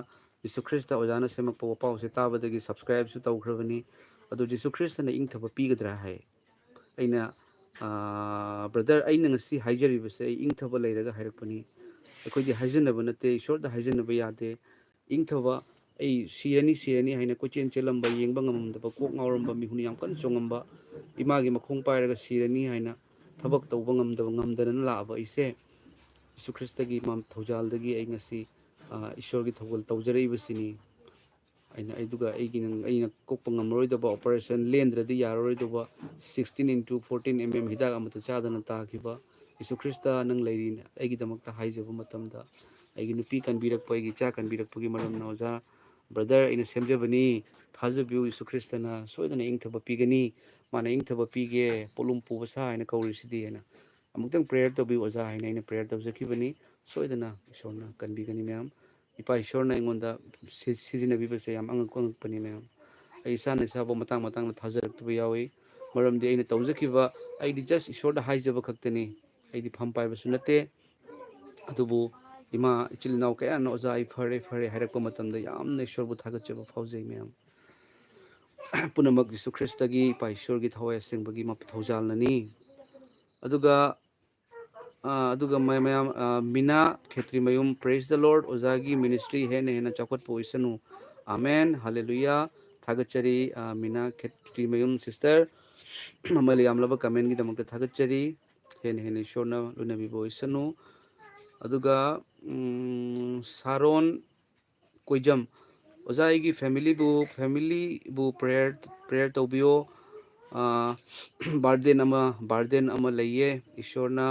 ꯖꯤꯁꯨ ꯈ꯭ꯔꯤꯁꯇ ꯑꯣꯖꯥꯅ ꯁꯦꯝꯃꯛꯄ ꯋꯥꯄꯥꯎꯁꯦ ꯇꯥꯕꯗꯒꯤ ꯁꯕꯁꯀ꯭ꯔꯥꯏꯞꯁꯨ ꯇꯧꯈ꯭ꯔꯕꯅꯤ ꯑꯗꯨ ꯖꯤꯁꯨ ꯈ꯭ꯔꯤꯁꯇꯅ ꯏꯪꯊꯕ ꯄꯤꯒꯗ꯭ꯔꯥ ꯍꯥꯏ ꯑꯩꯅ ꯕ꯭ꯔꯗꯔ ꯑꯩꯅ ꯉꯁꯤ ꯍꯥꯏꯖꯔꯤꯕꯁꯦ ꯑꯩ ꯏꯪꯊꯕ ꯂꯩꯔꯒ ꯍꯥꯏꯔꯛꯄꯅꯤ ꯑꯩꯈꯣꯏꯗꯤ ꯍꯥꯏꯖꯟꯅꯕ ꯅꯠꯇꯦ ꯏꯁꯣꯔꯗ ꯍꯥꯏꯖꯟꯅꯕ ꯌꯥꯗꯦ ꯏꯪꯊꯕ ꯑꯩ ꯁꯤꯔꯅꯤ ꯍꯥꯏꯅ ꯀꯣꯏꯆꯦꯟ ꯆꯦꯜꯂꯝꯕ ꯌꯦꯡꯕ ꯉꯝꯃꯝꯗꯕ ꯀꯣꯛ ꯉꯥꯎꯔꯝꯕ ꯃꯤꯍꯨꯟ ꯌꯥꯝ ꯀꯟꯅ ꯆꯣꯡꯉꯝꯕ ꯏꯃꯥꯒꯤ ꯃꯈꯣꯡ ꯄꯥꯏꯔꯒ ꯁꯤꯔꯅꯤ ꯍꯥꯏꯅ ꯊꯕꯛ ꯇꯧꯕ ꯉꯝꯗꯅ ꯂꯥꯛꯑꯕ ꯑꯩꯁꯦ ꯖꯤꯁꯨ ꯈ꯭ꯔꯤꯁꯇꯒꯤ ꯊꯧꯖꯥꯜꯗꯒꯤ ꯑꯩ ꯉꯁꯤ ꯏꯁꯣꯔꯒꯤ ꯊꯧꯒꯜ ꯇꯧꯖꯔꯛꯏꯕꯁꯤꯅꯤ ꯑꯗꯨꯒ ꯑꯩꯅ ꯀꯣꯛꯄ ꯉꯝꯃꯔꯣꯏꯗꯕ ꯑꯣꯄꯔꯦꯁꯟ ꯂꯦꯟꯗ꯭ꯔꯗꯤ ꯌꯥꯔꯔꯣꯏꯗꯕ 16x14mm ꯍꯤꯗꯥꯛ ꯑꯃꯠꯇ ꯆꯥꯗꯅ ꯇꯥꯈꯤꯕ ꯖꯤꯁꯨ ꯈ꯭ꯔꯤꯁꯇ ꯅꯪ ꯂꯩꯔꯤ ꯑꯩꯒꯤꯗꯃꯛꯇ ꯍꯥꯏꯖꯕ ꯃꯇꯝꯗ ꯑꯩꯒꯤ ꯅꯨꯄꯤ ꯀꯟꯕꯤꯔꯛꯄ ꯑꯩꯒꯤ ꯏꯆꯥ ꯀꯟꯕꯤꯔꯛꯄꯒꯤ ꯃꯔꯝꯅ ꯑꯣꯖꯥ ꯕ꯭ꯔꯗꯔ ꯑꯩꯅ ꯁꯦꯝꯖꯕꯅꯤ ꯊꯥꯖꯕꯤꯌꯨ ꯖꯤꯁꯨ ꯈ꯭ꯔꯤꯁꯇꯅ ꯁꯣꯏꯗꯅ ꯏꯪꯊꯕ ꯄꯤꯒꯅꯤ ꯃꯥꯅ ꯏꯪꯊꯕ ꯄꯤꯒꯦ ꯄꯣꯠꯂꯨꯝ ꯄꯨꯕ ꯁꯥ ꯍꯥꯏꯅ ꯀꯧꯔꯤꯁꯤꯗꯤ ꯍꯥꯏꯅ ꯑꯃꯨꯛꯇꯪ ꯄ꯭ꯔꯦꯌꯔ ꯇꯧꯕꯤꯌꯨ ꯑꯣꯖꯥ ꯍꯥꯏꯅ ꯑꯩꯅ ꯄ꯭ꯔꯦꯌꯔ ꯇꯧꯖꯈꯤꯕꯅꯤ ꯁꯣꯏꯗꯅ ꯏꯁꯣꯔꯅ ꯀꯟꯕꯤꯒꯅꯤ ꯃꯌꯥꯝ ꯏꯄꯥ ꯏꯁꯣꯔꯅ ꯑꯩꯉꯣꯟꯗ ꯁꯤꯖꯤꯟꯅꯕꯤꯕꯁꯦ ꯌꯥꯝ ꯑꯉꯛꯄꯅꯤ ꯃꯌꯥꯝ ꯑꯩ ꯏꯁꯥꯕꯨ ꯃꯇꯥꯡꯗ ꯊꯥꯖꯔꯛꯇꯕ ꯌꯥꯎꯏ ꯃꯔꯝꯗꯤ ꯑꯩꯅ ꯇꯧꯖꯈꯤꯕ ꯑꯩꯗꯤ ꯖꯁ ꯏꯁꯣꯔꯗ ꯍꯥꯏꯖꯕ ꯈꯛꯇꯅꯤ ꯑꯩꯗꯤ ꯐꯝ ꯄꯥꯏꯕꯁꯨ ꯅꯠꯇꯦ ꯑꯗꯨꯕꯨ ꯏꯃꯥ ꯏꯆꯤꯜ ꯏꯅꯥꯎ ꯀꯌꯥꯅ ꯑꯣꯖꯥ ꯑꯩ ꯐꯔꯦ ꯍꯥꯏꯔꯛꯄ ꯃꯇꯝꯗ ꯌꯥꯝꯅ ꯏꯁꯣꯔꯕꯨ ꯊꯥꯒꯠꯆꯕ ꯐꯥꯎꯖꯩ ꯃꯌꯥꯝ ꯄꯨꯝꯅꯃꯛ ꯖꯤꯁꯨ ꯈ꯭ꯔꯤꯁꯇꯒꯤ ꯏꯄꯥ ꯏꯁꯣꯔꯒꯤ ꯊꯋꯥꯏ ꯑꯁꯦꯡꯕꯒꯤ ꯊꯧꯖꯥꯜꯅꯅꯤ ꯑꯗꯨꯒ ꯃꯌꯥꯝ ꯃꯤꯅꯥ ꯈꯦꯇ꯭ꯔꯤꯃꯌꯨꯝ ꯄ꯭ꯔꯦꯁ ꯗ ꯂꯣꯔꯗ ꯑꯣꯖꯥꯒꯤ ꯃꯤꯅꯤꯁꯇ꯭ꯔꯤ ꯍꯦꯟꯅ ꯆꯥꯎꯈꯠꯄ ꯑꯣꯏꯁꯅꯨ ꯑꯃꯦꯟ ꯍꯜꯂꯦꯂꯨꯌꯥ ꯊꯥꯒꯠꯆꯔꯤ ꯃꯤꯅꯥ ꯈꯦꯇ꯭ꯔꯤꯃꯌꯨꯝ ꯁꯤꯁꯇꯔ ꯃꯃꯜ ꯌꯥꯝꯂꯕ ꯀꯃꯦꯟꯒꯤꯗꯃꯛꯇ ꯊꯥꯒꯠꯆꯔꯤ ꯍꯦꯟꯅ ꯏꯁꯣꯔꯅ ꯂꯣꯏꯅꯕꯤꯕ ꯑꯣꯏꯁꯅꯨ ꯑꯗꯨꯒ ꯁꯥꯔꯣꯟ ꯀꯣꯏꯖꯝ ꯑꯣꯖꯥ ꯑꯩꯒꯤ ꯐꯦꯃꯤꯂꯤꯕꯨ ꯄ꯭ꯔꯦꯌꯔ ꯇꯧꯕꯤꯌꯣ ꯕꯥꯔꯗꯦꯟ ꯑꯃ ꯂꯩꯌꯦ ꯏꯁꯣꯔꯅ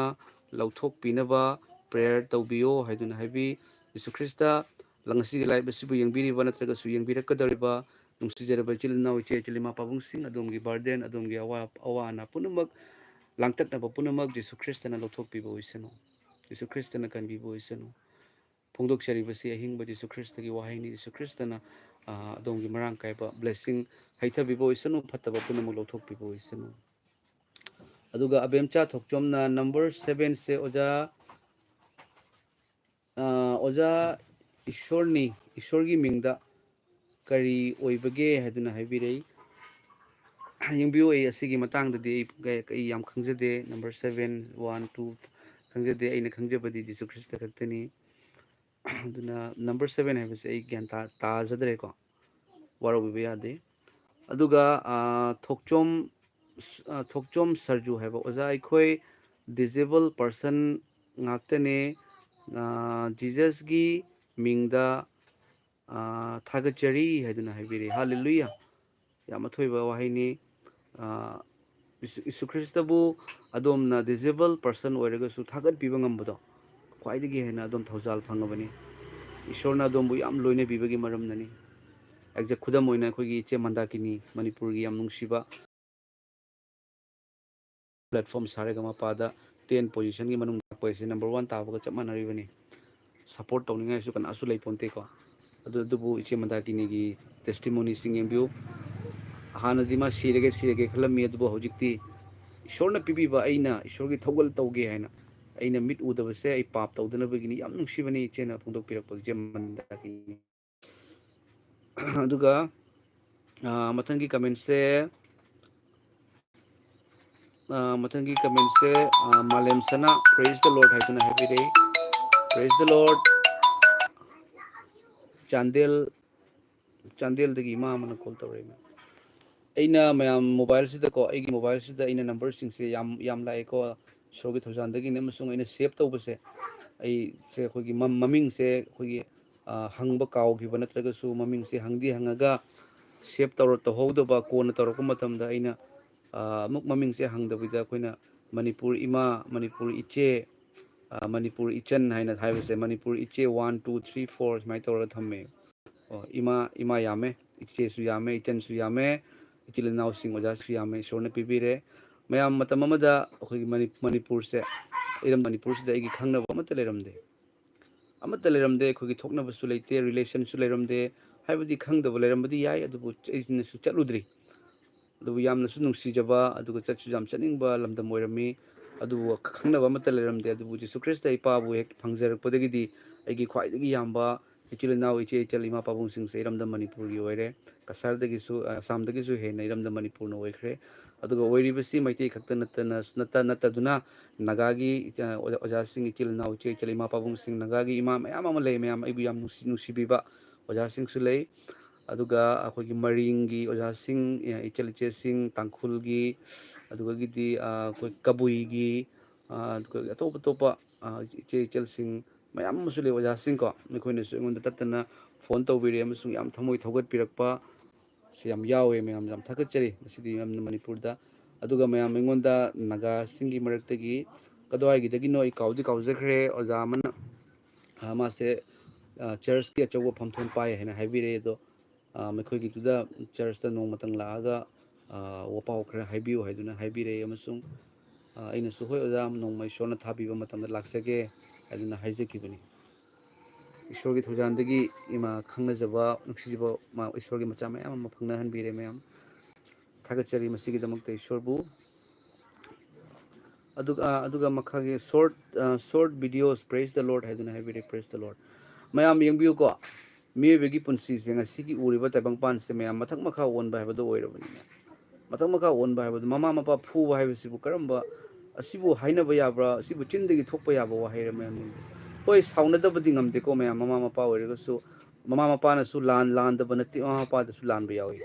ꯂꯧꯊꯣꯛꯄꯤꯅꯕ ꯄ꯭ꯔꯦꯌꯔ ꯇꯧꯕꯤꯌꯣ ꯍꯥꯏꯗꯨꯅ ꯍꯥꯏꯕꯤ ꯖꯤꯁꯨ ꯈ꯭ꯔꯤꯁꯇ ꯉꯁꯤꯒꯤ ꯂꯥꯏꯚ ꯑꯁꯤꯕꯨ ꯌꯦꯡꯕꯤꯔꯤꯕ ꯅꯠꯇ꯭ꯔꯒꯁꯨ ꯌꯦꯡꯕꯤꯔꯛꯀꯗꯧꯔꯤꯕ ꯅꯨꯡꯁꯤꯖꯔꯕ ꯏꯆꯤꯜ ꯏꯅꯥꯎ ꯏꯆꯦ ꯏꯃꯥ ꯄꯥꯕꯨꯡꯁꯤꯡ ꯑꯗꯣꯝꯒꯤ ꯕꯥꯔꯗꯦꯟ ꯑꯗꯣꯝꯒꯤ ꯑꯋꯥ ꯑꯅꯥ ꯄꯨꯝꯅꯃꯛ ꯂꯥꯡꯇꯛꯅꯕ ꯄꯨꯝꯅꯃꯛ ꯖꯤꯁꯨ ꯈ꯭ꯔꯤꯁꯇꯅ ꯂꯧꯊꯣꯛꯄꯤꯕ ꯑꯣꯏꯁꯅꯨ ꯖꯤꯁꯨ ꯈ꯭ꯔꯤꯁꯇꯅ ꯀꯟꯕꯤꯕ ꯑꯣꯏꯁꯅꯨ ꯐꯣꯡꯗꯣꯛꯆꯔꯤꯕꯁꯤ ꯑꯍꯤꯡꯕ ꯖꯤꯁꯨ ꯈ꯭ꯔꯤꯁꯇꯒꯤ ꯋꯥꯍꯩꯅꯤ ꯖꯤꯁꯨ ꯈ꯭ꯔꯤꯁꯇꯅ ꯑꯗꯣꯝꯒꯤ ꯃꯔꯥꯡ ꯀꯥꯏꯕ ꯕ꯭ꯂꯦꯁꯤꯡ ꯍꯩꯊꯕꯤꯕ ꯑꯣꯏꯁꯅꯨ ꯐꯠꯇꯕ ꯄꯨꯝꯅꯃꯛ ꯂꯧꯊꯣꯛꯄꯤꯕ ꯑꯣꯏꯁꯅꯨ ꯑꯗꯨꯒ ꯑꯕꯦꯝꯆꯥ ꯊꯣꯛꯆꯣꯝꯅ ꯅꯝꯕꯔ 7ꯁꯦ ꯑꯣꯖꯥ ꯏꯁꯣꯔꯒꯤ ꯃꯤꯡꯗ ꯀꯔꯤ ꯑꯣꯏꯕꯒꯦ ꯍꯥꯏꯗꯨꯅ ꯍꯥꯏꯕꯤꯔꯛꯏ ꯌꯦꯡꯕꯤꯌꯨ ꯑꯩ ꯑꯁꯤꯒꯤ ꯃꯇꯥꯡꯗꯗꯤ ꯑꯩ ꯌꯥꯝ ꯈꯪꯖꯗꯦ ꯅꯝꯕꯔ 7 1 2 ꯈꯪꯖꯗꯦ ꯑꯩꯅ ꯈꯪꯖꯕꯗꯤ ꯖꯤꯁꯨ ꯈ꯭ꯔꯤꯁꯇ ꯈꯛꯇꯅꯤ ꯑꯗꯨꯅ ꯅꯝꯕꯔ 7 ꯍꯥꯏꯕꯁꯦ ꯑꯩ ꯒ꯭ꯌꯥꯟ ꯇꯥꯖꯗ꯭ꯔꯦꯀꯣ, ꯋꯥꯔꯧꯕꯤꯕ ꯌꯥꯗꯦ꯫ ꯑꯗꯨꯒ ꯊꯣꯛꯆꯣꯝ ꯁꯔꯖꯨ ꯍꯥꯏꯕ ꯑꯣꯖꯥ, ꯑꯩꯈꯣꯏ ꯗꯤꯖꯦꯕꯜ ꯄꯔꯁꯟ ꯉꯥꯛꯇꯅꯦ, ꯖꯤꯖꯁꯒꯤ ꯃꯤꯡꯗ ꯊꯥꯒꯠꯆꯔꯤ ꯍꯥꯏꯗꯨꯅ ꯍꯥꯏꯕꯤꯔꯤ꯫ ꯍꯜꯂꯦꯂꯨꯌꯥ, ꯌꯥꯝ ꯑꯊꯣꯏꯕ ꯋꯥꯍꯩꯅꯤ꯫ ꯌꯤꯁꯨ ꯈ꯭ꯔꯤꯁꯇꯕꯨ ꯑꯗꯣꯝꯅ ꯗꯤꯖꯦꯕꯜ ꯄꯔꯁꯟ ꯑꯣꯏꯔꯒꯁꯨ ꯊꯥꯒꯠꯄꯤꯕ ꯉꯝꯕꯗꯣ ꯈ꯭ꯋꯥꯏꯗꯒꯤ ꯍꯦꯟꯅ ꯑꯗꯣꯝ ꯊꯧꯖꯥꯜ ꯐꯪꯉꯕꯅꯤ꯫ ꯏꯁꯣꯔꯅ ꯑꯗꯣꯝꯕꯨ ꯌꯥꯝ ꯂꯣꯏꯅꯕꯤꯕꯒꯤ ꯃꯔꯝꯅꯅꯤ꯫ ꯈꯨꯗꯝ ꯑꯣꯏꯅ ꯑꯩꯈꯣꯏꯒꯤ ꯏꯆꯦ ꯃꯟꯗꯥꯀꯤꯅꯤ, ꯃꯅꯤꯄꯨꯔꯒꯤ ꯌꯥꯝ ꯅꯨꯡꯁꯤꯕ ꯄ꯭ꯂꯦꯠꯐꯣꯝ ꯁꯥꯔꯦꯒꯃꯄꯥꯗ 10 ꯄꯣꯖꯤꯁꯟꯒꯤ ꯃꯅꯨꯡꯗ ꯂꯥꯛꯄ ꯍꯥꯏꯁꯦ ꯅꯝꯕꯔ 1 ꯇꯥꯕꯒ ꯆꯞ ꯃꯥꯟꯅꯔꯤꯕꯅꯤ꯫ ꯁꯞꯄꯣꯔꯠ ꯇꯧꯅꯤꯡꯉꯥꯏꯁꯨ ꯀꯅꯥꯁꯨ ꯂꯩꯄꯣꯟꯇꯦꯀꯣ꯫ ꯑꯗꯨꯕꯨ ꯏꯆꯦ ꯃꯟꯗꯥꯀꯤꯅꯤꯒꯤ ꯇꯦꯁꯇꯤꯃꯣꯅꯤꯁꯤꯡ ꯌꯦꯡꯕꯤꯌꯨ꯫ ꯍꯥꯟꯅꯗꯤ ꯃꯥ ꯁꯤꯔꯒꯦ ꯈꯜꯂꯝꯃꯤ, ꯑꯗꯨꯕꯨ ꯍꯧꯖꯤꯛꯇꯤ ꯏꯁꯣꯔꯅ ꯄꯤꯕꯤꯕ, ꯑꯩꯅ ꯏꯁꯣꯔꯒꯤ ꯊꯧꯒꯜ ꯇꯧꯒꯦ ꯍꯥꯏꯅ, ꯑꯩꯅ ꯃꯤꯠ ꯎꯗꯕꯁꯦ ꯑꯩ ꯄꯥꯞ ꯇꯧꯗꯅꯕꯒꯤꯅꯤ, ꯌꯥꯝ ꯅꯨꯡꯁꯤꯕꯅꯤ ꯏꯆꯦꯅ ꯐꯣꯡꯗꯣꯛꯄꯤꯔꯛꯄ ꯏꯆꯦ ꯃꯟꯗꯥꯀꯤꯅꯤ꯫ ꯑꯗꯨꯒ ꯃꯊꯪꯒꯤ ꯀꯃꯦꯟꯁꯦ ꯃꯥꯂꯦꯝ ꯁꯅꯥ, ꯄ꯭ꯔꯦꯖ ꯗ ꯂꯣꯔꯗ ꯍꯥꯏꯗꯨꯅ ꯍꯥꯏꯕꯤꯔꯛꯏ꯫ ꯄ꯭ꯔꯦꯖ ꯗ ꯂꯣꯔꯗ꯫ ꯆꯥꯟꯗꯦꯜꯗꯒꯤ ꯏꯃꯥ ꯑꯃꯅ ꯀꯣꯜ ꯇꯧꯔꯛꯏ꯫ ꯑꯩꯅ ꯃꯌꯥꯝ ꯃꯣꯕꯥꯏꯜꯁꯤꯗꯀꯣ, ꯑꯩꯒꯤ ꯃꯣꯕꯥꯏꯜꯁꯤꯗ ꯑꯩꯅ ꯅꯝꯕꯔꯁꯤꯡꯁꯦ ꯌꯥꯝ ꯂꯥꯛꯑꯦꯀꯣ, ꯏꯁꯣꯔꯒꯤ ꯊꯧꯖꯥꯜꯗꯒꯤꯅꯤ꯫ ꯑꯃꯁꯨꯡ ꯑꯩꯅ ꯁꯦꯞ ꯇꯧꯕꯁꯦ, ꯑꯩꯁꯦ ꯑꯩꯈꯣꯏꯒꯤ ꯃꯃꯤꯡꯁꯦ ꯑꯩꯈꯣꯏꯒꯤ ꯍꯪꯕ ꯀꯥꯎꯈꯤꯕ ꯅꯠꯇ꯭ꯔꯒꯁꯨ ꯃꯃꯤꯡꯁꯦ ꯍꯪꯉꯒ ꯁꯦꯞ ꯇꯧꯍꯧꯗꯕ, ꯀꯣꯟꯅ ꯇꯧꯔꯛꯄ ꯃꯇꯝꯗ ꯑꯩꯅ ꯑꯃꯨꯛ ꯃꯃꯤꯡꯁꯦ ꯍꯪꯗꯕꯤꯗ ꯑꯩꯈꯣꯏꯅ ꯃꯅꯤꯄꯨꯔ ꯏꯃꯥ, ꯃꯅꯤꯄꯨꯔ ꯏꯆꯦ, ꯃꯅꯤꯄꯨꯔ ꯏꯆꯟ ꯍꯥꯏꯅ ꯍꯥꯏꯕꯁꯦ, ꯃꯅꯤꯄꯨꯔ ꯏꯆꯦ 1 2 3 4 ꯁꯨꯃꯥꯏꯅ ꯇꯧꯔꯒ ꯊꯝꯃꯦ꯫ ꯏꯃꯥ ꯌꯥꯝꯃꯦ, ꯏꯆꯦꯁꯨ ꯌꯥꯝꯃꯦ, ꯏꯆꯟꯁꯨ ꯌꯥꯝꯃꯦ, ꯏꯆꯤꯜ ꯏꯅꯥꯎꯁꯤꯡ ꯑꯣꯖꯥꯁꯨ ꯌꯥꯝꯃꯦ, ꯏꯁꯣꯔꯅ ꯄꯤꯕꯤꯔꯦ꯫ ꯃꯌꯥꯝ ꯃꯇꯝ ꯑꯃꯗ ꯑꯩꯈꯣꯏꯒꯤ ꯃꯅꯤꯄꯨꯔꯁꯤꯗ ꯑꯩꯒꯤ ꯈꯪꯅꯕ ꯑꯃꯠꯇ ꯂꯩꯔꯝꯗꯦ꯫ ꯑꯩꯈꯣꯏꯒꯤ ꯊꯣꯛꯅꯕꯁꯨ ꯂꯩꯇꯦ, ꯔꯤꯂꯦꯁꯟꯁꯨ ꯂꯩꯔꯝꯗꯦ꯫ ꯍꯥꯏꯕꯗꯤ ꯈꯪꯗꯕ ꯂꯩꯔꯝꯕꯗꯤ ꯌꯥꯏ, ꯑꯗꯨꯕꯨ ꯑꯩꯅꯁꯨ ꯆꯠꯂꯨꯗ꯭ꯔꯤ꯫ ꯑꯗꯨꯕꯨ ꯌꯥꯝꯅꯁꯨ ꯅꯨꯡꯁꯤꯖꯕ, ꯑꯗꯨꯒ ꯆꯠꯁꯨ ꯌꯥꯝ ꯆꯠꯅꯤꯡꯕ ꯂꯝꯗꯝ ꯑꯣꯏꯔꯝꯃꯤ꯫ ꯑꯗꯨꯕꯨ ꯈꯪꯅꯕ ꯑꯃꯠꯇ ꯂꯩꯔꯝꯗꯦ꯫ ꯑꯗꯨꯕꯨ ꯌꯤꯁꯨ ꯈ꯭ꯔꯤꯁꯇ ꯏꯄꯥꯕꯨ ꯍꯦꯛ ꯐꯪꯖꯔꯛꯄꯗꯒꯤꯗꯤ ꯑꯩꯒꯤ ꯈ꯭ꯋꯥꯏꯗꯒꯤ ꯌꯥꯝꯕ ꯏꯆꯤꯜ ꯏꯅꯥꯎ, ꯏꯆꯦ ꯏꯃꯥ ꯄꯥꯕꯨꯡꯁꯤꯡꯁꯦ ꯏꯔꯝꯗꯝ ꯃꯅꯤꯄꯨꯔꯒꯤ ꯑꯣꯏꯔꯦ꯫ ꯀꯁꯥꯔꯗꯒꯤꯁꯨ, ꯑꯁꯥꯝꯗꯒꯤꯁꯨ ꯍꯦꯟꯅ ꯏꯔꯝꯗꯝ ꯃꯅꯤꯄꯨꯔꯅ ꯑꯣꯏꯈ꯭ꯔꯦ꯫ ꯑꯗꯨꯒ ꯑꯣꯏꯔꯤꯕꯁꯤ ꯃꯩꯇꯩ ꯈꯛꯇ ꯅꯠꯇꯗꯨꯅ ꯅꯥꯒꯥꯒꯤ ꯑꯣꯖꯥꯁꯤꯡ, ꯏꯆꯤꯜ ꯏꯅꯥꯎ, ꯏꯆꯦ ꯏꯃꯥ ꯄꯥꯕꯨꯡꯁꯤꯡ, ꯅꯥꯒꯥꯒꯤ ꯏꯃꯥ ꯃꯌꯥꯝ ꯑꯃ ꯂꯩ꯫ ꯃꯌꯥꯝ ꯑꯩꯕꯨ ꯌꯥꯝ ꯅꯨꯡꯁꯤꯕꯤꯕ ꯑꯣꯖꯥꯁꯤꯡꯁꯨ ꯂꯩ꯫ ꯑꯗꯨꯒ ꯑꯩꯈꯣꯏꯒꯤ ꯃꯔꯤꯡꯒꯤ ꯑꯣꯖꯥꯁꯤꯡ, ꯏꯆꯦꯁꯤꯡ, ꯇꯥꯡꯈꯨꯜꯒꯤ, ꯑꯗꯨꯗꯒꯤꯗꯤ ꯑꯩꯈꯣꯏ ꯀꯕꯨꯏꯒꯤ, ꯑꯗꯨꯒ ꯑꯇꯣꯞꯄ ꯏꯆꯦꯜꯁꯤꯡ ꯃꯌꯥꯝ ꯑꯃꯁꯨ ꯂꯩ, ꯑꯣꯖꯥꯁꯤꯡꯀꯣ꯫ ꯃꯈꯣꯏꯅꯁꯨ ꯑꯩꯉꯣꯟꯗ ꯇꯠꯇꯅ ꯐꯣꯟ ꯇꯧꯕꯤꯔꯛꯑꯦ, ꯑꯃꯁꯨꯡ ꯌꯥꯝ ꯊꯃꯣꯏ ꯊꯧꯒꯠꯄꯤꯔꯛꯄ ꯁꯤ ꯌꯥꯝ ꯌꯥꯎꯋꯦ꯫ ꯃꯌꯥꯝ ꯌꯥꯝ ꯊꯥꯒꯠꯆꯔꯤ ꯃꯁꯤꯗꯤ ꯌꯥꯝꯅ ꯃꯅꯤꯄꯨꯔꯗ꯫ ꯑꯗꯨꯒ ꯃꯌꯥꯝ ꯑꯩꯉꯣꯟꯗ ꯅꯥꯒꯥꯁꯤꯡꯒꯤ ꯃꯔꯛꯇꯒꯤ ꯀꯗꯥꯏꯒꯤꯗꯒꯤꯅꯣ ꯑꯩ ꯀꯥꯎꯖꯈ꯭ꯔꯦ, ꯑꯣꯖꯥ ꯑꯃꯅ ꯃꯥꯁꯦ ꯆꯔꯆꯀꯤ ꯑꯆꯧꯕ ꯐꯝꯊꯣꯟ ꯄꯥꯏ ꯍꯥꯏꯅ ꯍꯥꯏꯕꯤꯔꯛꯑꯦ꯫ ꯑꯗꯣ ꯃꯈꯣꯏꯒꯤꯗꯨꯗ ꯆꯔꯆꯇ ꯅꯣꯡꯃꯇꯪ ꯂꯥꯛꯑꯒ ꯋꯥꯄꯥꯎ ꯈꯔ ꯍꯥꯏꯕꯤꯌꯨ ꯍꯥꯏꯗꯨꯅ ꯍꯥꯏꯕꯤꯔꯛꯑꯦ꯫ ꯑꯃꯁꯨꯡ ꯑꯩꯅꯁꯨ ꯍꯣꯏ ꯑꯣꯖꯥ, ꯅꯣꯡꯃ ꯏꯁꯣꯔꯅ ꯊꯥꯕꯤꯕ ꯃꯇꯝꯗ ꯂꯥꯛꯆꯒꯦ ꯍꯥꯏꯗꯨꯅ ꯍꯥꯏꯖꯈꯤꯕꯅꯤ꯫ ꯏꯁꯣꯔꯒꯤ ꯊꯧꯖꯥꯜꯗꯒꯤ ꯈꯪꯅꯖꯕ, ꯅꯨꯡꯁꯤꯖꯕ ꯏꯁꯣꯔꯒꯤ ꯃꯆꯥ ꯃꯌꯥꯝ ꯑꯃ ꯐꯪꯅꯍꯟꯕꯤꯔꯦ꯫ ꯃꯌꯥꯝ ꯊꯥꯒꯠꯆꯔꯤ ꯃꯁꯤꯒꯤꯗꯃꯛꯇ ꯏꯁꯣꯔꯕꯨ꯫ ꯑꯗꯨꯒ ꯃꯈꯥꯒꯤ ꯁꯣꯔꯠ ꯚꯤꯗꯤꯑꯣꯁ, ꯄ꯭ꯔꯦꯖ ꯗ ꯂꯣꯔꯗ ꯍꯥꯏꯗꯨꯅ ꯍꯥꯏꯕꯤꯔꯦ꯫ ꯄ꯭ꯔꯦꯖ ꯗ ꯂꯣꯔꯗ꯫ ꯃꯌꯥꯝ ꯌꯦꯡꯕꯤꯌꯨꯀꯣ, ꯃꯤꯑꯣꯏꯕꯒꯤ ꯄꯨꯟꯁꯤꯁꯦ ꯉꯁꯤꯒꯤ ꯎꯔꯤꯕ ꯇꯥꯏꯕꯪꯄꯥꯟꯁꯦ ꯃꯌꯥꯝ ꯃꯊꯛ ꯃꯈꯥ ꯑꯣꯟꯕ ꯍꯥꯏꯕꯗꯣ ꯑꯣꯏꯔꯕꯅꯤꯅ, ꯃꯊꯛ ꯃꯈꯥ ꯑꯣꯟꯕ ꯍꯥꯏꯕꯗꯨ, ꯃꯃꯥ ꯃꯄꯥ ꯐꯨꯕ ꯍꯥꯏꯕꯁꯤꯕꯨ ꯑꯁꯤꯕꯨ ꯍꯥꯏꯅꯕ ꯌꯥꯕ꯭ꯔꯥ? ꯑꯁꯤꯕꯨ ꯆꯤꯟꯗꯒꯤ ꯊꯣꯛꯄ ꯌꯥꯕ ꯋꯥꯍꯩꯔ? ꯃꯌꯥꯝ ꯍꯣꯏ, ꯁꯥꯎꯅꯗꯕꯗꯤ ꯉꯝꯗꯦꯀꯣ ꯃꯌꯥꯝ, ꯃꯃꯥ ꯃꯄꯥ ꯑꯣꯏꯔꯒꯁꯨ꯫ ꯃꯃꯥ ꯃꯄꯥꯅꯁꯨ ꯂꯥꯟꯗꯕ ꯅꯠꯇꯦ, ꯃꯃꯥ ꯃꯄꯥꯗꯁꯨ ꯂꯥꯟꯕ ꯌꯥꯎꯏ꯫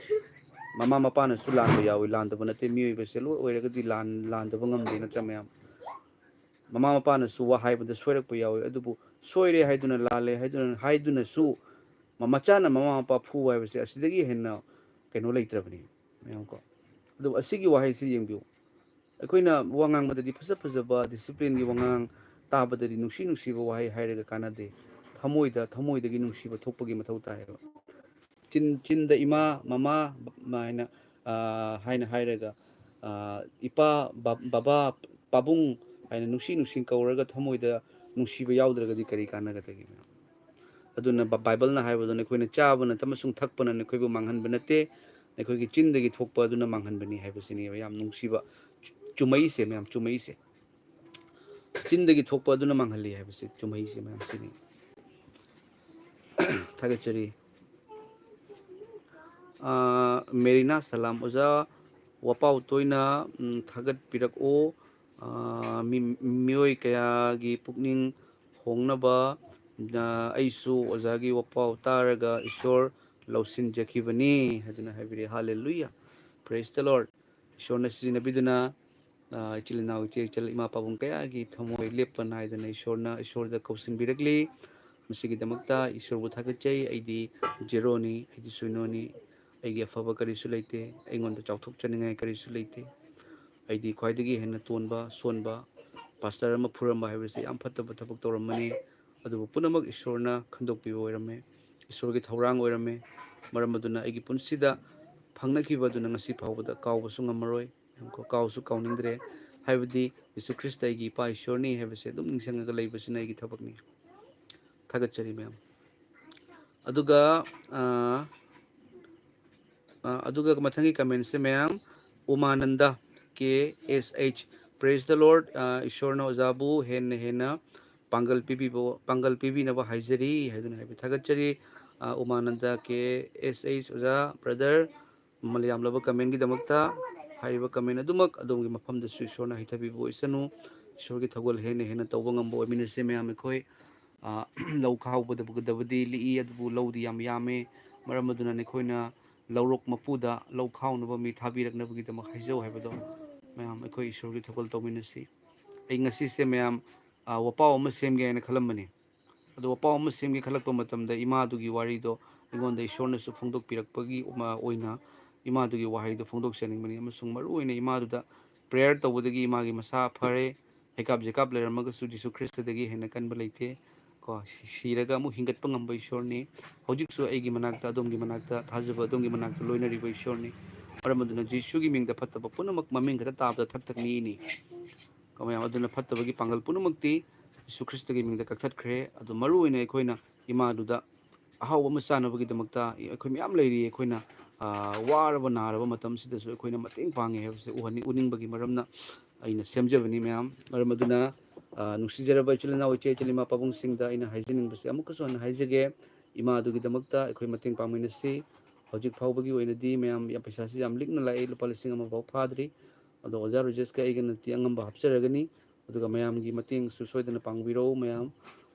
ꯃꯃꯥ ꯃꯄꯥꯅꯁꯨ ꯂꯥꯟꯕ ꯌꯥꯎꯏ, ꯂꯥꯟꯗꯕ ꯅꯠꯇꯦ꯫ ꯃꯤꯑꯣꯏꯕꯁꯦ ꯂꯣꯏ ꯑꯣꯏꯔꯒꯗꯤ ꯂꯥꯟꯗꯕ ꯉꯝꯗꯦ, ꯅꯠꯇ꯭ꯔꯥ ꯃꯌꯥꯝ? ꯃꯃꯥ ꯃꯄꯥꯅꯁꯨ ꯋꯥ ꯍꯥꯏꯕꯗ ꯁꯣꯏꯔꯛꯄ ꯌꯥꯎꯏ꯫ ꯑꯗꯨꯕꯨ ꯁꯣꯏꯔꯦ ꯍꯥꯏꯗꯨꯅ, ꯂꯥꯜꯂꯦ ꯍꯥꯏꯗꯨꯅꯁꯨ ꯃꯆꯥꯅ ꯃꯃꯥ ꯃꯄꯥ ꯐꯨꯕ ꯍꯥꯏꯕꯁꯦ ꯑꯁꯤꯗꯒꯤ ꯍꯦꯟꯅ ꯀꯩꯅꯣ ꯂꯩꯇ꯭ꯔꯕꯅꯤ ꯃꯌꯥꯝꯀꯣ꯫ ꯑꯗꯨꯕꯨ ꯑꯁꯤꯒꯤ ꯋꯥꯍꯩꯁꯤ ꯌꯦꯡꯕꯤꯌꯨ, ꯑꯩꯈꯣꯏꯅ ꯋꯥ ꯉꯥꯡꯕꯗꯗꯤ ꯐꯖꯕ ꯗꯤꯁꯤꯄ꯭ꯂꯤꯟꯒꯤ ꯋꯥꯉꯥꯡ, ꯇꯥꯕꯗꯗꯤ ꯅꯨꯡꯁꯤꯕ ꯋꯥꯍꯩ ꯍꯥꯏꯔꯒ ꯀꯥꯟꯅꯗꯦ꯫ ꯊꯃꯣꯏꯗꯒꯤ ꯅꯨꯡꯁꯤꯕ ꯊꯣꯛꯄꯒꯤ ꯃꯊꯧ ꯇꯥꯏꯌꯦꯕ꯫ ꯆꯤꯟꯗ ꯏꯃꯥ, ꯃꯃꯥ ꯍꯥꯏꯅ ꯍꯥꯏꯔꯒ, ꯏꯄꯥ, ꯕꯕꯥ, ꯄꯥꯕꯨꯡ ꯍꯥꯏꯅ ꯅꯨꯡꯁꯤ ꯀꯧꯔꯒ ꯊꯃꯣꯏꯗ ꯅꯨꯡꯁꯤꯕ ꯌꯥꯎꯗ꯭ꯔꯒꯗꯤ ꯀꯔꯤ ꯀꯥꯟꯅꯒꯗꯒꯦ? ꯑꯗꯨꯅ ꯕꯥꯏꯕꯜꯅ ꯍꯥꯏꯕꯗꯨ, ꯑꯩꯈꯣꯏꯅ ꯆꯥꯕꯅ ꯑꯃꯁꯨꯡ ꯊꯛꯄꯅ ꯑꯩꯈꯣꯏꯕꯨ ꯃꯥꯡꯍꯟꯕ ꯅꯠꯇꯦ, ꯑꯩꯈꯣꯏꯒꯤ ꯆꯤꯟꯗꯒꯤ ꯊꯣꯛꯄ ꯑꯗꯨꯅ ꯃꯥꯡꯍꯟꯕꯅꯤ ꯍꯥꯏꯕꯁꯤꯅꯦꯕ ꯌꯥꯝ ꯅꯨꯡꯁꯤꯕ ꯆꯨꯝꯃꯩꯁꯦ ꯃꯌꯥꯝ, ꯆꯨꯝꯃꯩꯁꯦ꯫ ꯆꯤꯟꯗꯒꯤ ꯊꯣꯛꯄ ꯑꯗꯨꯅ ꯃꯥꯡꯍꯜꯂꯤ ꯍꯥꯏꯕꯁꯤ ꯆꯨꯝꯃꯩꯁꯦ ꯃꯌꯥꯝ, ꯁꯤꯅꯤ꯫ ꯊꯥꯒꯠꯆꯔꯤ꯫ ꯃꯦꯔꯤꯅꯥ ꯁꯂꯥꯝ, ꯑꯣꯖꯥ ꯋꯥꯄꯥꯎ ꯇꯣꯏꯅ ꯊꯥꯒꯠꯄꯤꯔꯛꯑꯣ꯫ ꯃꯤꯑꯣꯏ ꯀꯌꯥꯒꯤ ꯄꯨꯛꯅꯤꯡ ꯍꯣꯡꯅꯕ ꯑꯩꯁꯨ ꯑꯣꯖꯥꯒꯤ ꯋꯥꯄꯥꯎ ꯇꯥꯔꯒ ꯏꯁꯣꯔ ꯂꯧꯁꯤꯟꯖꯈꯤꯕꯅꯤ ꯍꯥꯏꯗꯨꯅ ꯍꯥꯏꯕꯤꯔꯦ ꯍꯥꯂꯦꯂꯨꯌꯥ ꯄ꯭ꯔꯦꯁ ꯗ ꯂꯣꯔꯗ ꯏꯁꯣꯔꯅ ꯁꯤꯖꯤꯟꯅꯕꯤꯗꯨꯅ ꯏꯆꯤꯜ ꯏꯅꯥꯎ ꯏꯆꯦ ꯏꯆꯜ ꯏꯃꯥ ꯄꯥꯕꯨꯡ ꯀꯌꯥꯒꯤ ꯊꯃꯣꯏ ꯂꯦꯞꯄ ナꯏꯗꯅ ꯏꯁꯣꯔꯗ ꯀꯧꯁꯤꯟꯕꯤꯔꯛꯂꯤ ꯃꯁꯤꯒꯤꯗꯃꯛꯇ ꯏꯁꯣꯔꯕꯨ ꯊꯥꯒꯠꯆꯩ ꯑꯩꯗꯤ ꯖꯦꯔꯣꯅꯤ ꯑꯩꯗꯤ ꯁꯨꯏꯅꯣꯅꯤ ꯑꯩꯒꯤ ꯑꯐꯕ ꯀꯔꯤꯁꯨ ꯂꯩꯇꯦ ꯑꯩꯉꯣꯟꯗ ꯆꯥꯎꯊꯣꯛꯆꯅꯤꯡꯉꯥꯏ ꯀꯔꯤꯁꯨ ꯂꯩꯇꯦ ꯑꯩꯗꯤ ꯈ꯭ꯋꯥꯏꯗꯒꯤ ꯍꯦꯟꯅ ꯇꯣꯟꯕ ꯁꯣꯟꯕ ꯄꯥꯁꯇꯔ ꯑꯃ ꯐꯨꯔꯝꯕ ꯍꯥꯏꯕꯁꯤ ꯌꯥꯝ ꯐꯠꯇꯕ ꯊꯕꯛ ꯇꯧꯔꯝꯕꯅꯤ ꯑꯗꯨꯕꯨ ꯄꯨꯝꯅꯃꯛ ꯏꯁꯣꯔꯅ ꯈꯟꯗꯣꯛꯄꯤꯕ ꯑꯣꯏꯔꯝꯃꯦ ꯏꯁꯣꯔꯒꯤ ꯊꯧꯔꯥꯡ ꯑꯣꯏꯔꯝꯃꯦ ꯃꯔꯝ ꯑꯗꯨꯅ ꯑꯩꯒꯤ ꯄꯨꯟꯁꯤꯗ ꯐꯪꯅꯈꯤꯕ ꯑꯗꯨꯅ ꯉꯁꯤ ꯐꯥꯎꯕꯗ ꯀꯥꯎꯕꯁꯨ ꯉꯝꯃꯔꯣꯏ ꯀꯥꯎꯁꯨ ꯀꯥꯎꯅꯤꯡꯗ꯭ꯔꯦ ꯍꯥꯏꯕꯗꯤ ꯌꯤꯁꯨ ꯈ꯭ꯔꯤꯁꯇ ꯑꯩꯒꯤ ꯏꯄꯥ ꯏꯁꯣꯔꯅꯤ ꯍꯥꯏꯕꯁꯦ ꯑꯗꯨꯝ ꯅꯤꯡꯁꯤꯡꯉꯒ ꯂꯩꯕꯁꯤꯅ ꯑꯩꯒꯤ ꯊꯕꯛꯅꯤ ꯊꯥꯒꯠꯆꯔꯤ ꯃꯌꯥꯝ ꯑꯗꯨꯒ ꯃꯊꯪꯒꯤ ꯀꯃꯦꯟꯁꯦ ꯃꯌꯥꯝ ꯎꯃꯥꯅꯟꯗ ꯀꯦ ꯑꯦꯁ ꯑꯩꯆ ꯄ꯭ꯔꯦꯁ ꯗ ꯂꯣꯔꯗ ꯏꯁꯣꯔꯅ ꯑꯣꯖꯥꯕꯨ ꯍꯦꯟꯅ ꯍꯦꯟꯅ ꯄꯥꯡꯒꯜ ꯄꯤꯕꯤꯅꯕ ꯍꯥꯏꯖꯔꯤ ꯍꯥꯏꯗꯨꯅ ꯍꯥꯏꯕꯤ ꯊꯥꯒꯠꯆꯔꯤ ꯎꯃꯥꯅꯟꯗ ꯀꯦ ꯑꯦꯁ ꯑꯩꯆ ꯑꯣꯖꯥ ꯕ꯭ꯔꯗꯔ ꯃꯃꯜ ꯌꯥꯝꯂꯕ ꯀꯃꯦꯟꯒꯤꯗꯃꯛꯇ ꯍꯥꯏꯔꯤꯕ ꯀꯃꯦꯟ ꯑꯗꯨꯃꯛ ꯑꯗꯣꯝꯒꯤ ꯃꯐꯝꯗꯁꯨ ꯏꯁꯣꯔꯅ ꯍꯩꯊꯕꯤꯕ ꯑꯣꯏꯁꯅꯨ ꯏꯁꯣꯔꯒꯤ ꯊꯧꯒꯜ ꯍꯦꯟꯅ ꯍꯦꯟꯅ ꯇꯧꯕ ꯉꯝꯕ ꯑꯣꯏꯃꯤꯟꯅꯁꯦ ꯃꯌꯥꯝ ꯑꯩꯈꯣꯏ ꯂꯧ ꯈꯥꯎꯕꯗꯕꯨꯗꯤ ꯂꯤꯛꯏ ꯑꯗꯨꯕꯨ ꯂꯧꯗꯤ ꯌꯥꯝ ꯌꯥꯝꯃꯦ ꯃꯔꯝ ꯑꯗꯨꯅ ꯑꯩꯈꯣꯏꯅ ꯂꯧꯔꯣꯛ ꯃꯄꯨꯗ ꯂꯧ ꯈꯥꯎꯅꯕ ꯃꯤ ꯊꯥꯕꯤꯔꯛꯅꯕꯒꯤꯗꯃꯛ ꯍꯥꯏꯖꯧ ꯍꯥꯏꯕꯗꯣ ꯃꯌꯥꯝ ꯑꯩꯈꯣꯏ ꯏꯁꯣꯔꯒꯤ ꯊꯧꯒꯜ ꯇꯧꯃꯤꯟꯅꯁꯤ ꯑꯩ ꯉꯁꯤꯁꯦ ꯃꯌꯥꯝ ꯋꯥꯄꯥꯎ ꯑꯃ ꯁꯦꯝꯒꯦ ꯍꯥꯏꯅ ꯈꯜꯂꯝꯕꯅꯤ ꯑꯗꯣ ꯋꯥꯄꯥꯎ ꯑꯃ ꯁꯦꯝꯒꯦ ꯈꯜꯂꯛꯄ ꯃꯇꯝꯗ ꯏꯃꯥꯗꯨꯒꯤ ꯋꯥꯔꯤꯗꯣ ꯑꯩꯉꯣꯟꯗ ꯏꯁꯣꯔꯅꯁꯨ ꯐꯣꯡꯗꯣꯛꯄꯤꯔꯛꯄꯒꯤ ꯑꯣꯏꯅ ꯏꯃꯥꯗꯨꯒꯤ ꯋꯥꯍꯩꯗꯣ ꯐꯣꯡꯗꯣꯛꯆꯅꯤꯡꯕꯅꯤ ꯑꯃꯁꯨꯡ ꯃꯔꯨꯑꯣꯏꯅ ꯏꯃꯥꯗꯨꯗ ꯄ꯭ꯔꯦꯌꯔ ꯇꯧꯕꯗꯒꯤ ꯏꯃꯥꯒꯤ ꯃꯁꯥ ꯐꯔꯦ ꯍꯩꯀꯥꯞ ꯖꯩꯀꯥꯞ ꯂꯩꯔꯝꯃꯒꯁꯨ ꯖꯤꯁꯨ ꯈ꯭ꯔꯤꯁꯇꯗꯒꯤ ꯍꯦꯟꯅ ꯀꯟꯕ ꯂꯩꯇꯦ ꯀꯣ ꯁꯤꯔꯒ ꯑꯃꯨꯛ ꯍꯤꯡꯒꯠꯄ ꯉꯝꯕ ꯏꯁꯣꯔꯅꯤ ꯍꯧꯖꯤꯛꯁꯨ ꯑꯩꯒꯤ ꯃꯅꯥꯛꯇ ꯑꯗꯣꯝꯒꯤ ꯃꯅꯥꯛꯇ ꯊꯥꯖꯕ ꯑꯗꯣꯝꯒꯤ ꯃꯅꯥꯛꯇ ꯂꯣꯏꯅꯔꯤꯕ ꯏꯁꯣꯔꯅꯤ ꯃꯔꯝ ꯑꯗꯨꯅ ꯖꯤꯁꯨꯒꯤ ꯃꯤꯡꯗ ꯐꯠꯇꯕ ꯄꯨꯝꯅꯃꯛ ꯃꯃꯤꯡ ꯈꯛꯇ ꯇꯥꯕꯗ ꯊꯛ ꯊꯛ ꯅꯤꯛꯏꯅꯤ ꯃꯌꯥꯝ ꯑꯗꯨꯅ ꯐꯠꯇꯕꯒꯤ ꯄꯥꯡꯒꯜ ꯄꯨꯝꯅꯃꯛꯇꯤ ꯖꯤꯁꯨ ꯈ꯭ꯔꯤꯁꯇꯒꯤ ꯃꯤꯡꯗ ꯀꯛꯊꯠꯈ꯭ꯔꯦ ꯑꯗꯨ ꯃꯔꯨꯑꯣꯏꯅ ꯑꯩꯈꯣꯏꯅ ꯏꯃꯥꯗꯨꯗ ꯑꯍꯥꯎꯕ ꯑꯃ ꯆꯥꯅꯕꯒꯤꯗꯃꯛꯇ ꯑꯩꯈꯣꯏ ꯃꯌꯥꯝ ꯂꯩꯔꯤ ꯑꯩꯈꯣꯏꯅ ꯋꯥꯔꯕ ꯅꯥꯔꯕ ꯃꯇꯝꯁꯤꯗꯁꯨ ꯑꯩꯈꯣꯏꯅ ꯃꯇꯦꯡ ꯄꯥꯡꯉꯦ ꯍꯥꯏꯕꯁꯦ ꯎꯅꯤꯡꯕꯒꯤ ꯃꯔꯝꯅ ꯑꯩꯅ ꯁꯦꯝꯖꯕꯅꯤ ꯃꯌꯥꯝ ꯃꯔꯝ ꯑꯗꯨꯅ ꯅꯨꯡꯁꯤꯖꯔꯕ ꯏꯆꯤꯜ ꯏꯅꯥꯎ ꯏꯆꯦ ꯏꯆꯤꯜ ꯏꯃꯥ ꯄꯥꯕꯨꯡꯁꯤꯡꯗ ꯑꯩꯅ ꯍꯥꯏꯖꯅꯤꯡꯕꯁꯦ ꯑꯃꯨꯛꯀꯁꯨ ꯍꯟꯅ ꯍꯥꯏꯖꯒꯦ ꯏꯃꯥꯗꯨꯒꯤꯗꯃꯛꯇ ꯑꯩꯈꯣꯏ ꯃꯇꯦꯡ ꯄꯥꯡꯃꯤꯟꯅꯁꯤ ꯍꯧꯖꯤꯛ ꯐꯥꯎꯕꯒꯤ ꯑꯣꯏꯅꯗꯤ ꯃꯌꯥꯝ ꯄꯩꯁꯥꯁꯤ ꯌꯥꯝ ꯂꯤꯛꯅ ꯂꯥꯛꯏ ꯂꯨꯄꯥ 1,000 ꯐꯥꯎ ꯐꯥꯗ꯭ꯔꯤ ꯑꯗꯣ ꯑꯣꯖꯥ ꯔꯨꯖꯦꯁꯀ ꯑꯩꯒꯅꯗꯤ ꯑꯉꯝꯕ ꯍꯥꯞꯆꯔꯒꯅꯤ ꯑꯗꯨꯒ ꯃꯌꯥꯝꯒꯤ ꯃꯇꯦꯡꯁꯨ ꯁꯣꯏꯗꯅ ꯄꯥꯡꯕꯤꯔꯛꯎ ꯃꯌꯥꯝ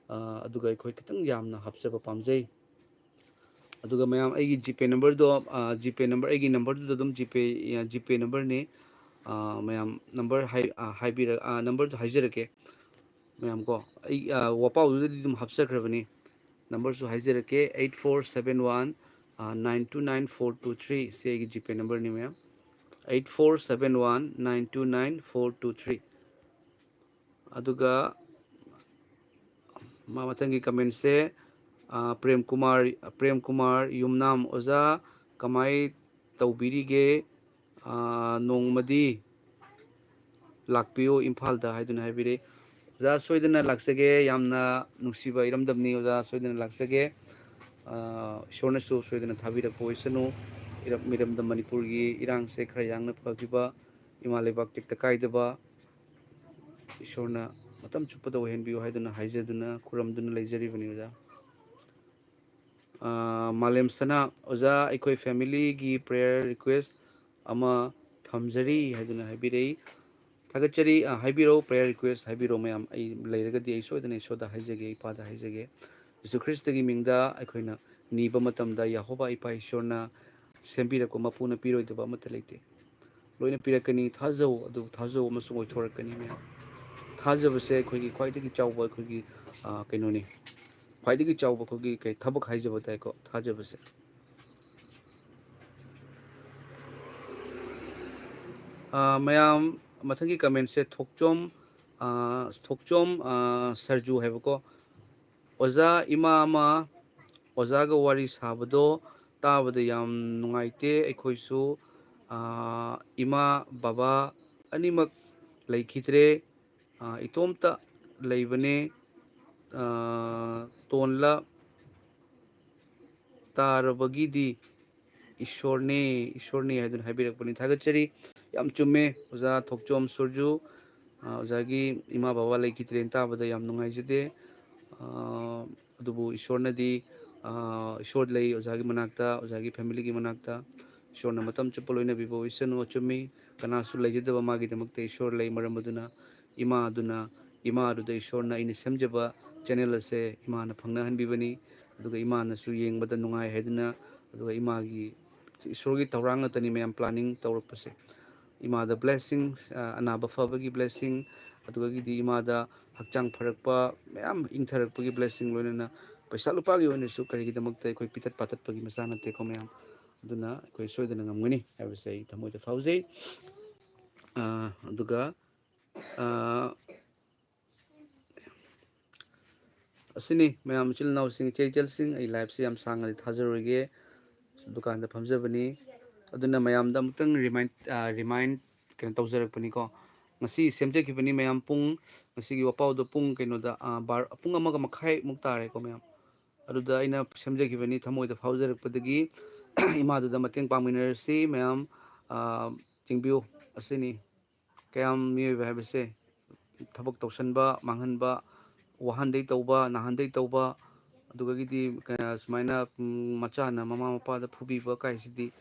ꯑꯗꯨꯒ ꯑꯩꯈꯣই ꯈꯤꯇꯪ ꯌꯥꯝꯅ ꯍꯥꯞꯆꯕ ꯄꯥꯝꯖꯩ ꯑꯗꯨꯒ ꯃꯌꯥꯝ ꯑꯩꯒꯤ ꯖꯤꯄꯦ ꯅꯝꯕꯔꯗꯣ ꯑꯩꯒꯤ ꯅꯝꯕꯔꯗꯨꯗ ꯑꯗꯨꯝ ꯖꯤꯄꯦ ꯅꯝꯕꯔꯅꯤ ꯃꯌꯥꯝ ꯅꯝꯕꯔꯗꯣ ꯍꯥꯏꯖꯔꯛꯀꯦ ꯃꯌꯥꯝ ꯀꯣ ꯑꯩ ꯋꯥꯄꯥꯎꯗꯨꯗꯗꯤ ꯑꯗꯨꯝ ꯍꯥꯞꯆꯈ꯭ꯔꯕꯅꯤ ꯅꯝꯕꯔꯁꯨ ꯍꯥꯏꯖꯔꯛꯀꯦ 8471929423 ꯁꯤ ꯑꯩꯒꯤ ꯖꯤꯄꯦ ꯅꯝꯕꯔꯅꯤ ꯃꯌꯥꯝ 8471929423 ꯑꯗꯨꯒ ꯃꯊꯪꯒꯤ ꯀꯃꯦꯟꯁꯦ ꯄ꯭ꯔꯦꯝ ꯀꯨꯃꯥꯔ ꯌꯨꯝꯅꯥꯝ ꯑꯣꯖꯥ ꯀꯃꯥꯏ ꯇꯧꯕꯤꯔꯤꯒꯦ ꯅꯣꯡꯃꯗꯤ ꯂꯥꯛꯄꯤꯌꯨ ꯏꯝꯐꯥꯜꯗ ꯍꯥꯏꯗꯨꯅ ꯍꯥꯏꯕꯤꯔꯦ ꯑꯣꯖꯥ ꯁꯣꯏꯗꯅ ꯂꯥꯛꯆꯒꯦ ꯌꯥꯝꯅ ꯅꯨꯡꯁꯤꯕ ꯏꯔꯝꯗꯝꯅꯤ ꯑꯣꯖꯥ ꯁꯣꯏꯗꯅ ꯂꯥꯛꯆꯒꯦ ꯏꯁꯣꯔꯅꯁꯨ ꯁꯣꯏꯗꯅ ꯊꯥꯕꯤꯔꯛꯄ ꯑꯣꯏꯁꯅꯨ ꯏꯔꯝꯗꯝ ꯃꯅꯤꯄꯨꯔꯒꯤ ꯏꯔꯥꯡꯁꯦ ꯈꯔ ꯌꯥꯡꯅ ꯐꯈꯤꯕ ꯏꯃꯥ ꯂꯩꯕꯥꯛ ꯇꯦꯛꯇ ꯀꯥꯏꯗꯕ ꯏꯁꯣꯔꯅ ꯃꯇꯝ ꯆꯨꯞꯄꯗ ꯑꯣꯏꯍꯟꯕꯤꯌꯨ ꯍꯥꯏꯗꯨꯅ ꯍꯥꯏꯖꯗꯨꯅ ꯈꯨꯔꯝꯗꯨꯅ ꯂꯩꯖꯔꯤꯕꯅꯤ ꯑꯣꯖꯥ ꯃꯥꯂꯦꯝ ꯁꯅꯥ ꯑꯣꯖꯥ ꯑꯩꯈꯣꯏ ꯐꯦꯃꯤꯂꯤꯒꯤ ꯄ꯭ꯔꯦꯌꯔ ꯔꯤꯀ꯭ꯋꯦꯁ ꯑꯃ ꯊꯝꯖꯔꯤ ꯍꯥꯏꯗꯨꯅ ꯍꯥꯏꯕꯤꯔꯛꯏ ꯊꯥꯒꯠꯆꯔꯤ ꯍꯥꯏꯕꯤꯔꯛꯎ ꯄ꯭ꯔꯦꯌꯔ ꯔꯤꯀ꯭ꯋꯦꯁ ꯍꯥꯏꯕꯤꯔꯛꯎ ꯃꯌꯥꯝ ꯑꯩ ꯂꯩꯔꯒꯗꯤ ꯑꯩ ꯁꯣꯏꯗꯅ ꯏꯁꯣꯔꯗ ꯍꯥꯏꯖꯒꯦ ꯏꯄꯥꯗ ꯍꯥꯏꯖꯒꯦ ꯌꯤꯁꯨ ꯈ꯭ꯔꯤꯁꯇꯒꯤ ꯃꯤꯡꯗ ꯑꯩꯈꯣꯏꯅ ꯅꯤꯕ ꯃꯇꯝꯗ ꯌꯦꯍꯣꯚꯥ ꯏꯄꯥ ꯏꯁꯣꯔꯅ ꯁꯦꯝꯕꯤꯔꯛꯄ ꯃꯄꯨꯅ ꯄꯤꯔꯣꯏꯗꯕ ꯑꯃꯠꯇ ꯂꯩꯇꯦ ꯂꯣꯏꯅ ꯄꯤꯔꯛꯀꯅꯤ ꯊꯥꯖꯧ ꯑꯗꯨ ꯊꯥꯖꯧ ꯑꯃꯁꯨꯡ ꯑꯣꯏꯊꯣꯔꯛꯀꯅꯤ ꯃꯌꯥꯝ ꯊꯥꯖꯕꯁꯦ ꯑꯩꯈꯣꯏꯒꯤ ꯈ꯭ꯋꯥꯏꯗꯒꯤ ꯆꯥꯎꯕ ꯑꯩꯈꯣꯏꯒꯤ ꯀꯩꯅꯣꯅꯤ ꯈ꯭ꯋꯥꯏꯗꯒꯤ ꯆꯥꯎꯕ ꯑꯩꯈꯣꯏꯒꯤ ꯊꯕꯛ ꯍꯥꯏꯖꯕ ꯇꯥꯏꯀꯣ ꯊꯥꯖꯕꯁꯦ ꯃꯌꯥꯝ ꯃꯊꯪꯒꯤ ꯀꯃꯦꯟꯁꯦ ꯊꯣꯛꯆꯣꯝ ꯁꯔꯖꯨ ꯍꯥꯏꯕꯀꯣ ꯑꯣꯖꯥ ꯏꯃꯥ ꯑꯃ ꯑꯣꯖꯥꯒ ꯋꯥꯔꯤ ꯁꯥꯕꯗꯣ ꯇꯥꯕꯗ ꯌꯥꯝ ꯅꯨꯡꯉꯥꯏꯇꯦ ꯑꯩꯈꯣꯏꯁꯨ ꯏꯃꯥ ꯕꯕꯥ ꯑꯅꯤꯃꯛ ꯂꯩꯈꯤꯗ꯭ꯔꯦ ꯏꯇꯣꯝꯇ ꯂꯩꯕꯅꯦ ꯇꯣꯟꯂ ꯇꯥꯔꯕꯒꯤꯗꯤ ꯏꯁꯣꯔꯅꯤ ꯍꯥꯏꯗꯨꯅ ꯍꯥꯏꯕꯤꯔꯛꯄꯅꯤ ꯊꯥꯒꯠꯆꯔꯤ ꯌꯥꯝ ꯆꯨꯝꯃꯦ ꯑꯣꯖꯥ ꯊꯣꯛꯆꯣꯝ ꯁꯨꯔꯖꯨ ꯑꯣꯖꯥꯒꯤ ꯏꯃꯥ ꯕꯕꯥ ꯂꯩꯈꯤꯗ꯭ꯔꯦꯅ ꯇꯥꯕꯗ ꯌꯥꯝ ꯅꯨꯡꯉꯥꯏꯖꯗꯦ ꯑꯗꯨꯕꯨ ꯏꯁꯣꯔꯅꯗꯤ ꯏꯁꯣꯔ ꯂꯩ ꯑꯣꯖꯥꯒꯤ ꯃꯅꯥꯛꯇ ꯑꯣꯖꯥꯒꯤ ꯐꯦꯃꯤꯂꯤꯒꯤ ꯃꯅꯥꯛꯇ ꯏꯁꯣꯔꯅ ꯃꯇꯝ ꯆꯨꯞꯄ ꯂꯣꯏꯅꯕꯤꯕ ꯑꯣꯏꯁꯅꯨ ꯑꯆꯨꯝꯃꯤ ꯀꯅꯥꯁꯨ ꯂꯩꯖꯗꯕ ꯃꯥꯒꯤꯗꯃꯛꯇ ꯏꯁꯣꯔ ꯂꯩ ꯃꯔꯝ ꯑꯗꯨꯅ ꯏꯃꯥ ꯑꯗꯨꯗ ꯏꯁꯣꯔꯅ ꯑꯩꯅ ꯁꯦꯝꯖꯕ ꯆꯦꯅꯦꯜ ꯑꯁꯦ ꯏꯃꯥꯅ ꯐꯪꯅꯍꯟꯕꯤꯕꯅꯤ ꯑꯗꯨꯒ ꯏꯃꯥꯅꯁꯨ ꯌꯦꯡꯕꯗ ꯅꯨꯡꯉꯥꯏ ꯍꯥꯏꯗꯨꯅ ꯑꯗꯨꯒ ꯏꯃꯥꯒꯤ ꯏꯁꯣꯔꯒꯤ ꯊꯧꯔꯥꯡ ꯉꯥꯛꯇꯅꯤ ꯃꯌꯥꯝ ꯄ꯭ꯂꯥꯅꯤꯡ ꯇꯧꯔꯛꯄꯁꯦ ꯏꯃꯥꯗ ꯕ꯭ꯂꯦꯁꯤꯡ ꯑꯅꯥꯕ ꯐꯕꯒꯤ ꯕ꯭ꯂꯦꯁꯤꯡ ꯑꯗꯨꯒꯤꯗꯤ ꯏꯃꯥꯗ ꯍꯛꯆꯥꯡ ꯐꯔꯛꯄ ꯃꯌꯥꯝ ꯏꯪꯊꯔꯛꯄꯒꯤ ꯕ꯭ꯂꯦꯁꯤꯡ ꯂꯣꯏꯅꯅ ꯄꯩꯁꯥ ꯂꯨꯄꯥꯒꯤ ꯑꯣꯏꯅꯁꯨ ꯀꯔꯤꯒꯤꯗꯃꯛꯇ ꯑꯩꯈꯣꯏ ꯄꯤꯇꯠ ꯄꯥꯇꯠꯄꯒꯤ ꯃꯆꯥ ꯅꯠꯇꯦꯀꯣ ꯃꯌꯥꯝ ꯑꯗꯨꯅ ꯑꯩꯈꯣꯏ ꯁꯣꯏꯗꯅ ꯉꯝꯒꯅꯤ ꯍꯥꯏꯕꯁꯦ ꯑꯩ ꯊꯃꯣꯏꯗ ꯐꯥꯎꯖꯩ ꯑꯗꯨꯒ ꯑꯁꯤꯅꯤ ꯃꯌꯥꯝ ꯏꯆꯤꯜ ꯏꯅꯥꯎꯁꯤꯡ ꯏꯆꯦ ꯏꯆꯜꯁꯤꯡ ꯑꯩ ꯂꯥꯏꯐꯁꯦ ꯌꯥꯝ ꯁꯥꯡꯅꯗꯤ ꯊꯥꯖꯔꯣꯏꯒꯦ ꯗꯨꯀꯥꯟꯗ ꯐꯝꯖꯕꯅꯤ ꯑꯗꯨꯅ ꯃꯌꯥꯝꯗ ꯑꯃꯨꯛꯇꯪ ꯔꯤꯃꯥꯏꯟ ꯀꯩꯅꯣ ꯇꯧꯖꯔꯛꯄꯅꯤꯀꯣ ꯉꯁꯤ ꯁꯦꯝꯖꯈꯤꯕꯅꯤ ꯃꯌꯥꯝ ꯄꯨꯡ ꯉꯁꯤꯒꯤ ꯋꯥꯄꯥꯎꯗꯣ ꯄꯨꯡ ꯀꯩꯅꯣꯗ ꯄꯨꯡ 1.5 ꯇꯥꯔꯦꯀꯣ ꯃꯌꯥꯝ ꯑꯗꯨꯗ ꯑꯩꯅ ꯁꯦꯝꯖꯈꯤꯕꯅꯤ ꯊꯃꯣꯏꯗ ꯐꯥꯎꯖꯔꯛꯄꯗꯒꯤ ꯏꯃꯥꯗꯨꯗ ꯃꯇꯦꯡ ꯄꯥꯡꯃꯤꯟꯅꯔꯁꯤ ꯃꯌꯥꯝ ꯆꯤꯡꯕꯤꯌꯨ ꯑꯁꯤꯅꯤ ꯀꯌꯥꯝ ꯃꯤꯑꯣꯏꯕ ꯍꯥꯏꯕꯁꯦ ꯊꯕꯛ ꯇꯧꯁꯟꯕ ꯃꯥꯡꯍꯟꯕ ꯋꯥꯍꯟꯗꯩ ꯇꯧꯕ ꯅꯥꯍꯟꯗꯩ ꯇꯧꯕ ꯑꯗꯨꯒꯤꯗꯤ ꯁꯨꯃꯥꯏꯅ ꯃꯆꯥꯅ ꯃꯃꯥ ꯃꯄꯥꯗ ꯐꯨꯕꯤꯕ ꯀꯥꯏꯁꯤꯗꯤ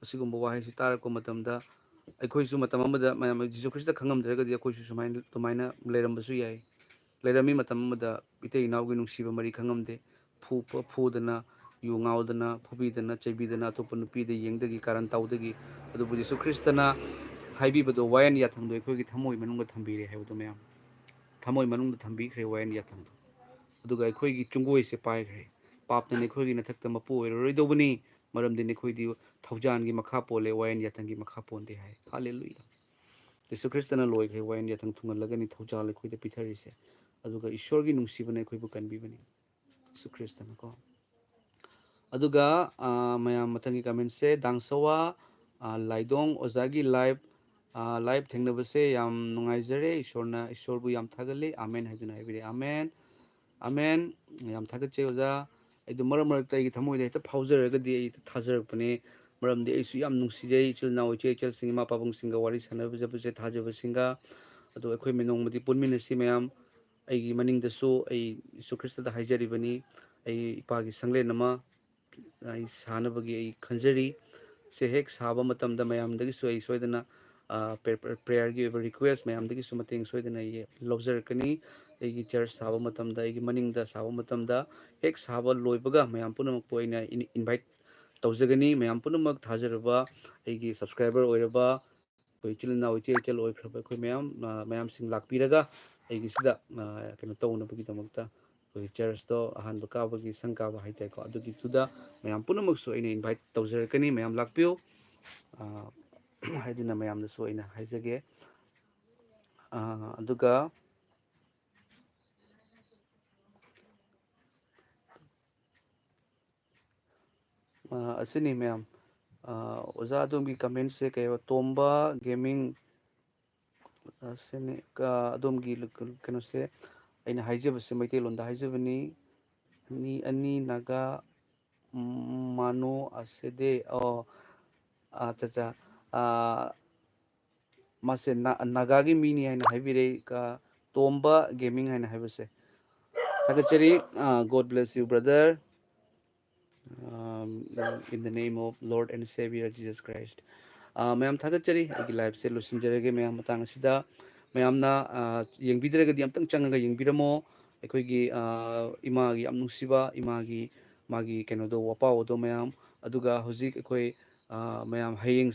ꯑꯁꯤꯒꯨꯝꯕ ꯋꯥꯍꯩꯁꯤ ꯇꯥꯔꯛꯄ ꯃꯇꯝꯗ ꯑꯩꯈꯣꯏꯁꯨ ꯃꯇꯝ ꯑꯃꯗ ꯃꯌꯥꯝ ꯖꯤꯁꯨ ꯈ꯭ꯔꯤꯁꯇ ꯈꯪꯉꯝꯗ꯭ꯔꯒꯗꯤ ꯑꯩꯈꯣꯏꯁꯨ ꯑꯗꯨꯃꯥꯏꯅ ꯂꯩꯔꯝꯕꯁꯨ ꯌꯥꯏ ꯂꯩꯔꯝꯃꯤ ꯃꯇꯝ ꯑꯃꯗ ꯏꯇꯩ ꯏꯅꯥꯎꯒꯤ ꯅꯨꯡꯁꯤꯕ ꯃꯔꯤ ꯈꯪꯉꯝꯗꯦ ꯐꯨꯗꯅ ꯌꯨ ꯉꯥꯎꯗꯅ ꯐꯨꯕꯤꯗꯅ ꯆꯩꯕꯤꯗꯅ ꯑꯇꯣꯞꯄ ꯅꯨꯄꯤꯗ ꯌꯦꯡꯗꯒꯤ ꯀꯥꯔꯟ ꯇꯧꯗꯒꯤ ꯑꯗꯨꯕꯨ ꯖꯤꯁꯨ ꯈ꯭ꯔꯤꯁꯇꯅ ꯍꯥꯏꯕꯤꯕꯗꯣ ꯋꯥꯌꯦꯟ ꯌꯥꯊꯪꯗꯣ ꯑꯩꯈꯣꯏꯒꯤ ꯊꯃꯣꯏ ꯃꯅꯨꯡꯗ ꯊꯝꯕꯤꯔꯦ ꯍꯥꯏꯕꯗꯣ ꯃꯌꯥꯝ ꯊꯃꯣꯏ ꯃꯅꯨꯡꯗ ꯊꯝꯕꯤꯈ꯭ꯔꯦ ꯋꯥꯌꯦꯟ ꯌꯥꯊꯪꯗꯣ ꯑꯗꯨꯒ ꯑꯩꯈꯣꯏꯒꯤ ꯆꯨꯡꯒꯣꯏꯁꯦ ꯄꯥꯏꯈ꯭ꯔꯦ ꯄꯥꯞꯇꯅ ꯑꯩꯈꯣꯏꯒꯤ ꯅꯊꯛꯇ ꯃꯄꯨ ꯑꯣꯏꯔꯔꯣꯏꯗꯧꯕꯅꯤ ꯃꯔꯝꯗꯤ ꯑꯩꯈꯣꯏꯗꯤ ꯊꯧꯖꯥꯟꯒꯤ ꯃꯈꯥ ꯄꯣꯜꯂꯦ ꯋꯥꯌꯦꯟ ꯌꯥꯊꯪꯒꯤ ꯃꯈꯥ ꯄꯣꯟꯗꯦ ꯍꯥꯏ ꯍꯜꯂꯦꯂꯨꯌꯥ ꯌꯤꯁꯨ ꯈ꯭ꯔꯤꯁꯇꯅ ꯂꯣꯏꯈ꯭ꯔꯦ ꯋꯥꯌꯦꯟ ꯌꯥꯊꯪ ꯊꯨꯡꯍꯜꯂꯒꯅꯤ ꯊꯧꯖꯥꯜ ꯑꯩꯈꯣꯏꯗ ꯄꯤꯊꯔꯤꯁꯦ ꯑꯗꯨꯒ ꯏꯁꯣꯔꯒꯤ ꯅꯨꯡꯁꯤꯕꯅ ꯑꯩꯈꯣꯏꯕꯨ ꯀꯟꯕꯤꯕꯅꯤ ꯌꯤꯁꯨ ꯈ꯭ꯔꯤꯁꯇꯅꯀꯣ ꯑꯗꯨꯒ ꯃꯌꯥꯝ ꯃꯊꯪꯒꯤ ꯀꯃꯦꯟꯁꯦ ꯗꯥꯡꯁꯋꯥ ꯂꯥꯏꯗꯣꯡ ꯑꯣꯖꯥꯒꯤ ꯂꯥꯏꯚ ꯊꯦꯡꯅꯕꯁꯦ ꯌꯥꯝ ꯅꯨꯡꯉꯥꯏꯖꯔꯦ ꯏꯁꯣꯔꯕꯨ ꯌꯥꯝ ꯊꯥꯒꯠꯂꯤ ꯑꯃꯦꯟ ꯍꯥꯏꯗꯨꯅ ꯍꯥꯏꯕꯤꯔꯦ ꯑꯃꯦꯟ ꯑꯃꯦꯟ ꯌꯥꯝ ꯊꯥꯒꯠꯆꯩ ꯑꯣꯖꯥ ꯑꯩꯗꯣ ꯃꯔꯛ ꯃꯔꯛꯇ ꯑꯩꯒꯤ ꯊꯃꯣꯏꯗ ꯍꯦꯛꯇ ꯐꯥꯎꯖꯔꯒꯗꯤ ꯑꯩ ꯊꯥꯖꯔꯛꯄꯅꯦ ꯃꯔꯝꯗꯤ ꯑꯩꯁꯨ ꯌꯥꯝ ꯅꯨꯡꯁꯤꯖꯩ ꯏꯆꯤꯜ ꯏꯅꯥꯎ ꯏꯆꯦ ꯏꯆꯜꯁꯤꯡ ꯏꯃꯥ ꯄꯥꯕꯨꯡꯁꯤꯡꯒ ꯋꯥꯔꯤ ꯁꯥꯟꯅꯖꯕꯁꯦ ꯊꯥꯖꯕꯁꯤꯡꯒ ꯑꯗꯣ ꯑꯩꯈꯣꯏ ꯅꯣꯡꯃꯗꯤ ꯄꯨꯟꯃꯤꯟꯅꯁꯤ ꯃꯌꯥꯝ ꯑꯩꯒꯤ ꯃꯅꯤꯡꯗꯁꯨ ꯑꯩ ꯌꯤꯁꯨ ꯈ꯭ꯔꯤꯁꯇꯗ ꯍꯥꯏꯖꯔꯤꯕꯅꯤ ꯑꯩ ꯏꯄꯥꯒꯤ ꯁꯪꯂꯦꯟ ꯑꯃ ꯑꯩ ꯁꯥꯅꯕꯒꯤ ꯑꯩ ꯈꯟꯖꯔꯤ ꯁꯦ ꯍꯦꯛ ꯁꯥꯕ ꯃꯇꯝꯗ ꯃꯌꯥꯝꯗꯒꯤꯁꯨ ꯑꯩ ꯁꯣꯏꯗꯅ ꯄ꯭ꯔꯦꯌꯔꯒꯤ ꯑꯣꯏꯕ ꯔꯤꯀ꯭ꯋꯦꯁ ꯃꯌꯥꯝꯗꯒꯤꯁꯨ ꯃꯇꯦꯡ ꯁꯣꯏꯗꯅ ꯑꯩ ꯂꯧꯖꯔꯛꯀꯅꯤ ꯑꯩꯒꯤ ꯆꯔꯆ ꯁꯥꯕ ꯃꯇꯝꯗ ꯑꯩꯒꯤ ꯃꯅꯤꯡꯗ ꯁꯥꯕ ꯃꯇꯝꯗ ꯍꯦꯛ ꯁꯥꯕ ꯂꯣꯏꯕꯒ ꯃꯌꯥꯝ ꯄꯨꯝꯅꯃꯛꯄꯨ ꯑꯩꯅ ꯏꯟꯚꯥꯏꯠ ꯇꯧꯖꯒꯅꯤ ꯃꯌꯥꯝ ꯄꯨꯝꯅꯃꯛ ꯊꯥꯖꯔꯕ ꯑꯩꯒꯤ ꯁꯕꯁꯀ꯭ꯔꯥꯏꯕꯔ ꯑꯣꯏꯔꯕ ꯑꯩꯈꯣꯏ ꯏꯆꯤꯜ ꯏꯅꯥꯎ ꯏꯆꯦ ꯏꯆꯜ ꯑꯣꯏꯈ꯭ꯔꯕ ꯑꯩꯈꯣꯏ ꯃꯌꯥꯝꯁꯤꯡ ꯂꯥꯛꯄꯤꯔꯒ ꯑꯩꯒꯤꯁꯤꯗ ꯀꯩꯅꯣ ꯇꯧꯅꯕꯒꯤꯗꯃꯛꯇ ꯑꯩꯈꯣꯏꯒꯤ ꯆꯔꯆꯇꯣ ꯑꯍꯥꯟꯕ ꯀꯥꯕꯒꯤ ꯁꯪ ꯀꯥꯕ ꯍꯥꯏꯇꯥꯔꯦꯀꯣ ꯑꯗꯨꯒꯤꯗꯨꯗ ꯃꯌꯥꯝ ꯄꯨꯝꯅꯃꯛꯁꯨ ꯑꯩꯅ ꯏꯟꯚꯥꯏꯠ ꯇꯧꯖꯔꯛꯀꯅꯤ ꯃꯌꯥꯝ ꯂꯥꯛꯄꯤꯌꯨ ꯍꯥꯏꯗꯨꯅ ꯃꯌꯥꯝꯗꯁꯨ ꯑꯩꯅ ꯍꯥꯏꯖꯒꯦ ꯑꯗꯨꯒ ꯑꯁꯤꯅꯤ ꯃꯌꯥꯝ ꯑꯣꯖꯥ ꯑꯗꯣꯝꯒꯤ ꯀꯃꯦꯟꯁꯦ ꯀꯩ ꯇꯣꯝꯕ ꯒꯦꯃꯤꯡ ꯑꯁꯤꯅꯤ ꯑꯗꯣꯝꯒꯤ ꯀꯩꯅꯣꯁꯦ ꯑꯩꯅ ꯍꯥꯏꯖꯕꯁꯦ ꯃꯩꯇꯩꯂꯣꯟꯗ ꯍꯥꯏꯖꯕꯅꯤ ꯑꯅꯤ ꯅꯥꯒꯥ ꯃꯥꯅꯣ ꯑꯁꯦꯗꯦ ꯑꯠꯆꯥ ꯃꯥꯁꯦ ꯅꯥꯒꯥꯒꯤ ꯃꯤꯅꯤ ꯍꯥꯏꯅ ꯍꯥꯏꯕꯤꯔꯦ ꯇꯣꯝꯕ ꯒꯦꯃꯤꯡ ꯍꯥꯏꯅ ꯍꯥꯏꯕꯁꯦ ꯊꯥꯒꯠꯆꯔꯤ God bless you brother in the name of Lord and Savior Jesus Christ ꯃꯌꯥꯝ ꯊꯥꯒꯠꯆꯔꯤ ꯑꯩꯒꯤ ꯂꯥꯏꯐꯁꯦ ꯂꯣꯏꯁꯤꯟꯖꯔꯒꯦ ꯃꯌꯥꯝ ꯃꯇꯥꯡ ꯑꯁꯤꯗ ꯃꯌꯥꯝꯅ ꯌꯦꯡꯕꯤꯗ꯭ꯔꯒꯗꯤ ꯑꯝꯇꯪ ꯆꯪꯉꯒ ꯌꯦꯡꯕꯤꯔꯝꯃꯣ ꯑꯩꯈꯣꯏꯒꯤ ꯏꯃꯥꯒꯤ ꯌꯥꯝ ꯅꯨꯡꯁꯤꯕ ꯃꯥꯒꯤ ꯀꯩꯅꯣꯗꯣ ꯋꯥꯄꯥꯎꯗꯣ ꯃꯌꯥꯝ ꯑꯗꯨꯒ ꯍꯧꯖꯤꯛ ꯑꯩꯈꯣꯏ ꯃꯌꯥꯝ ꯍꯌꯦꯡ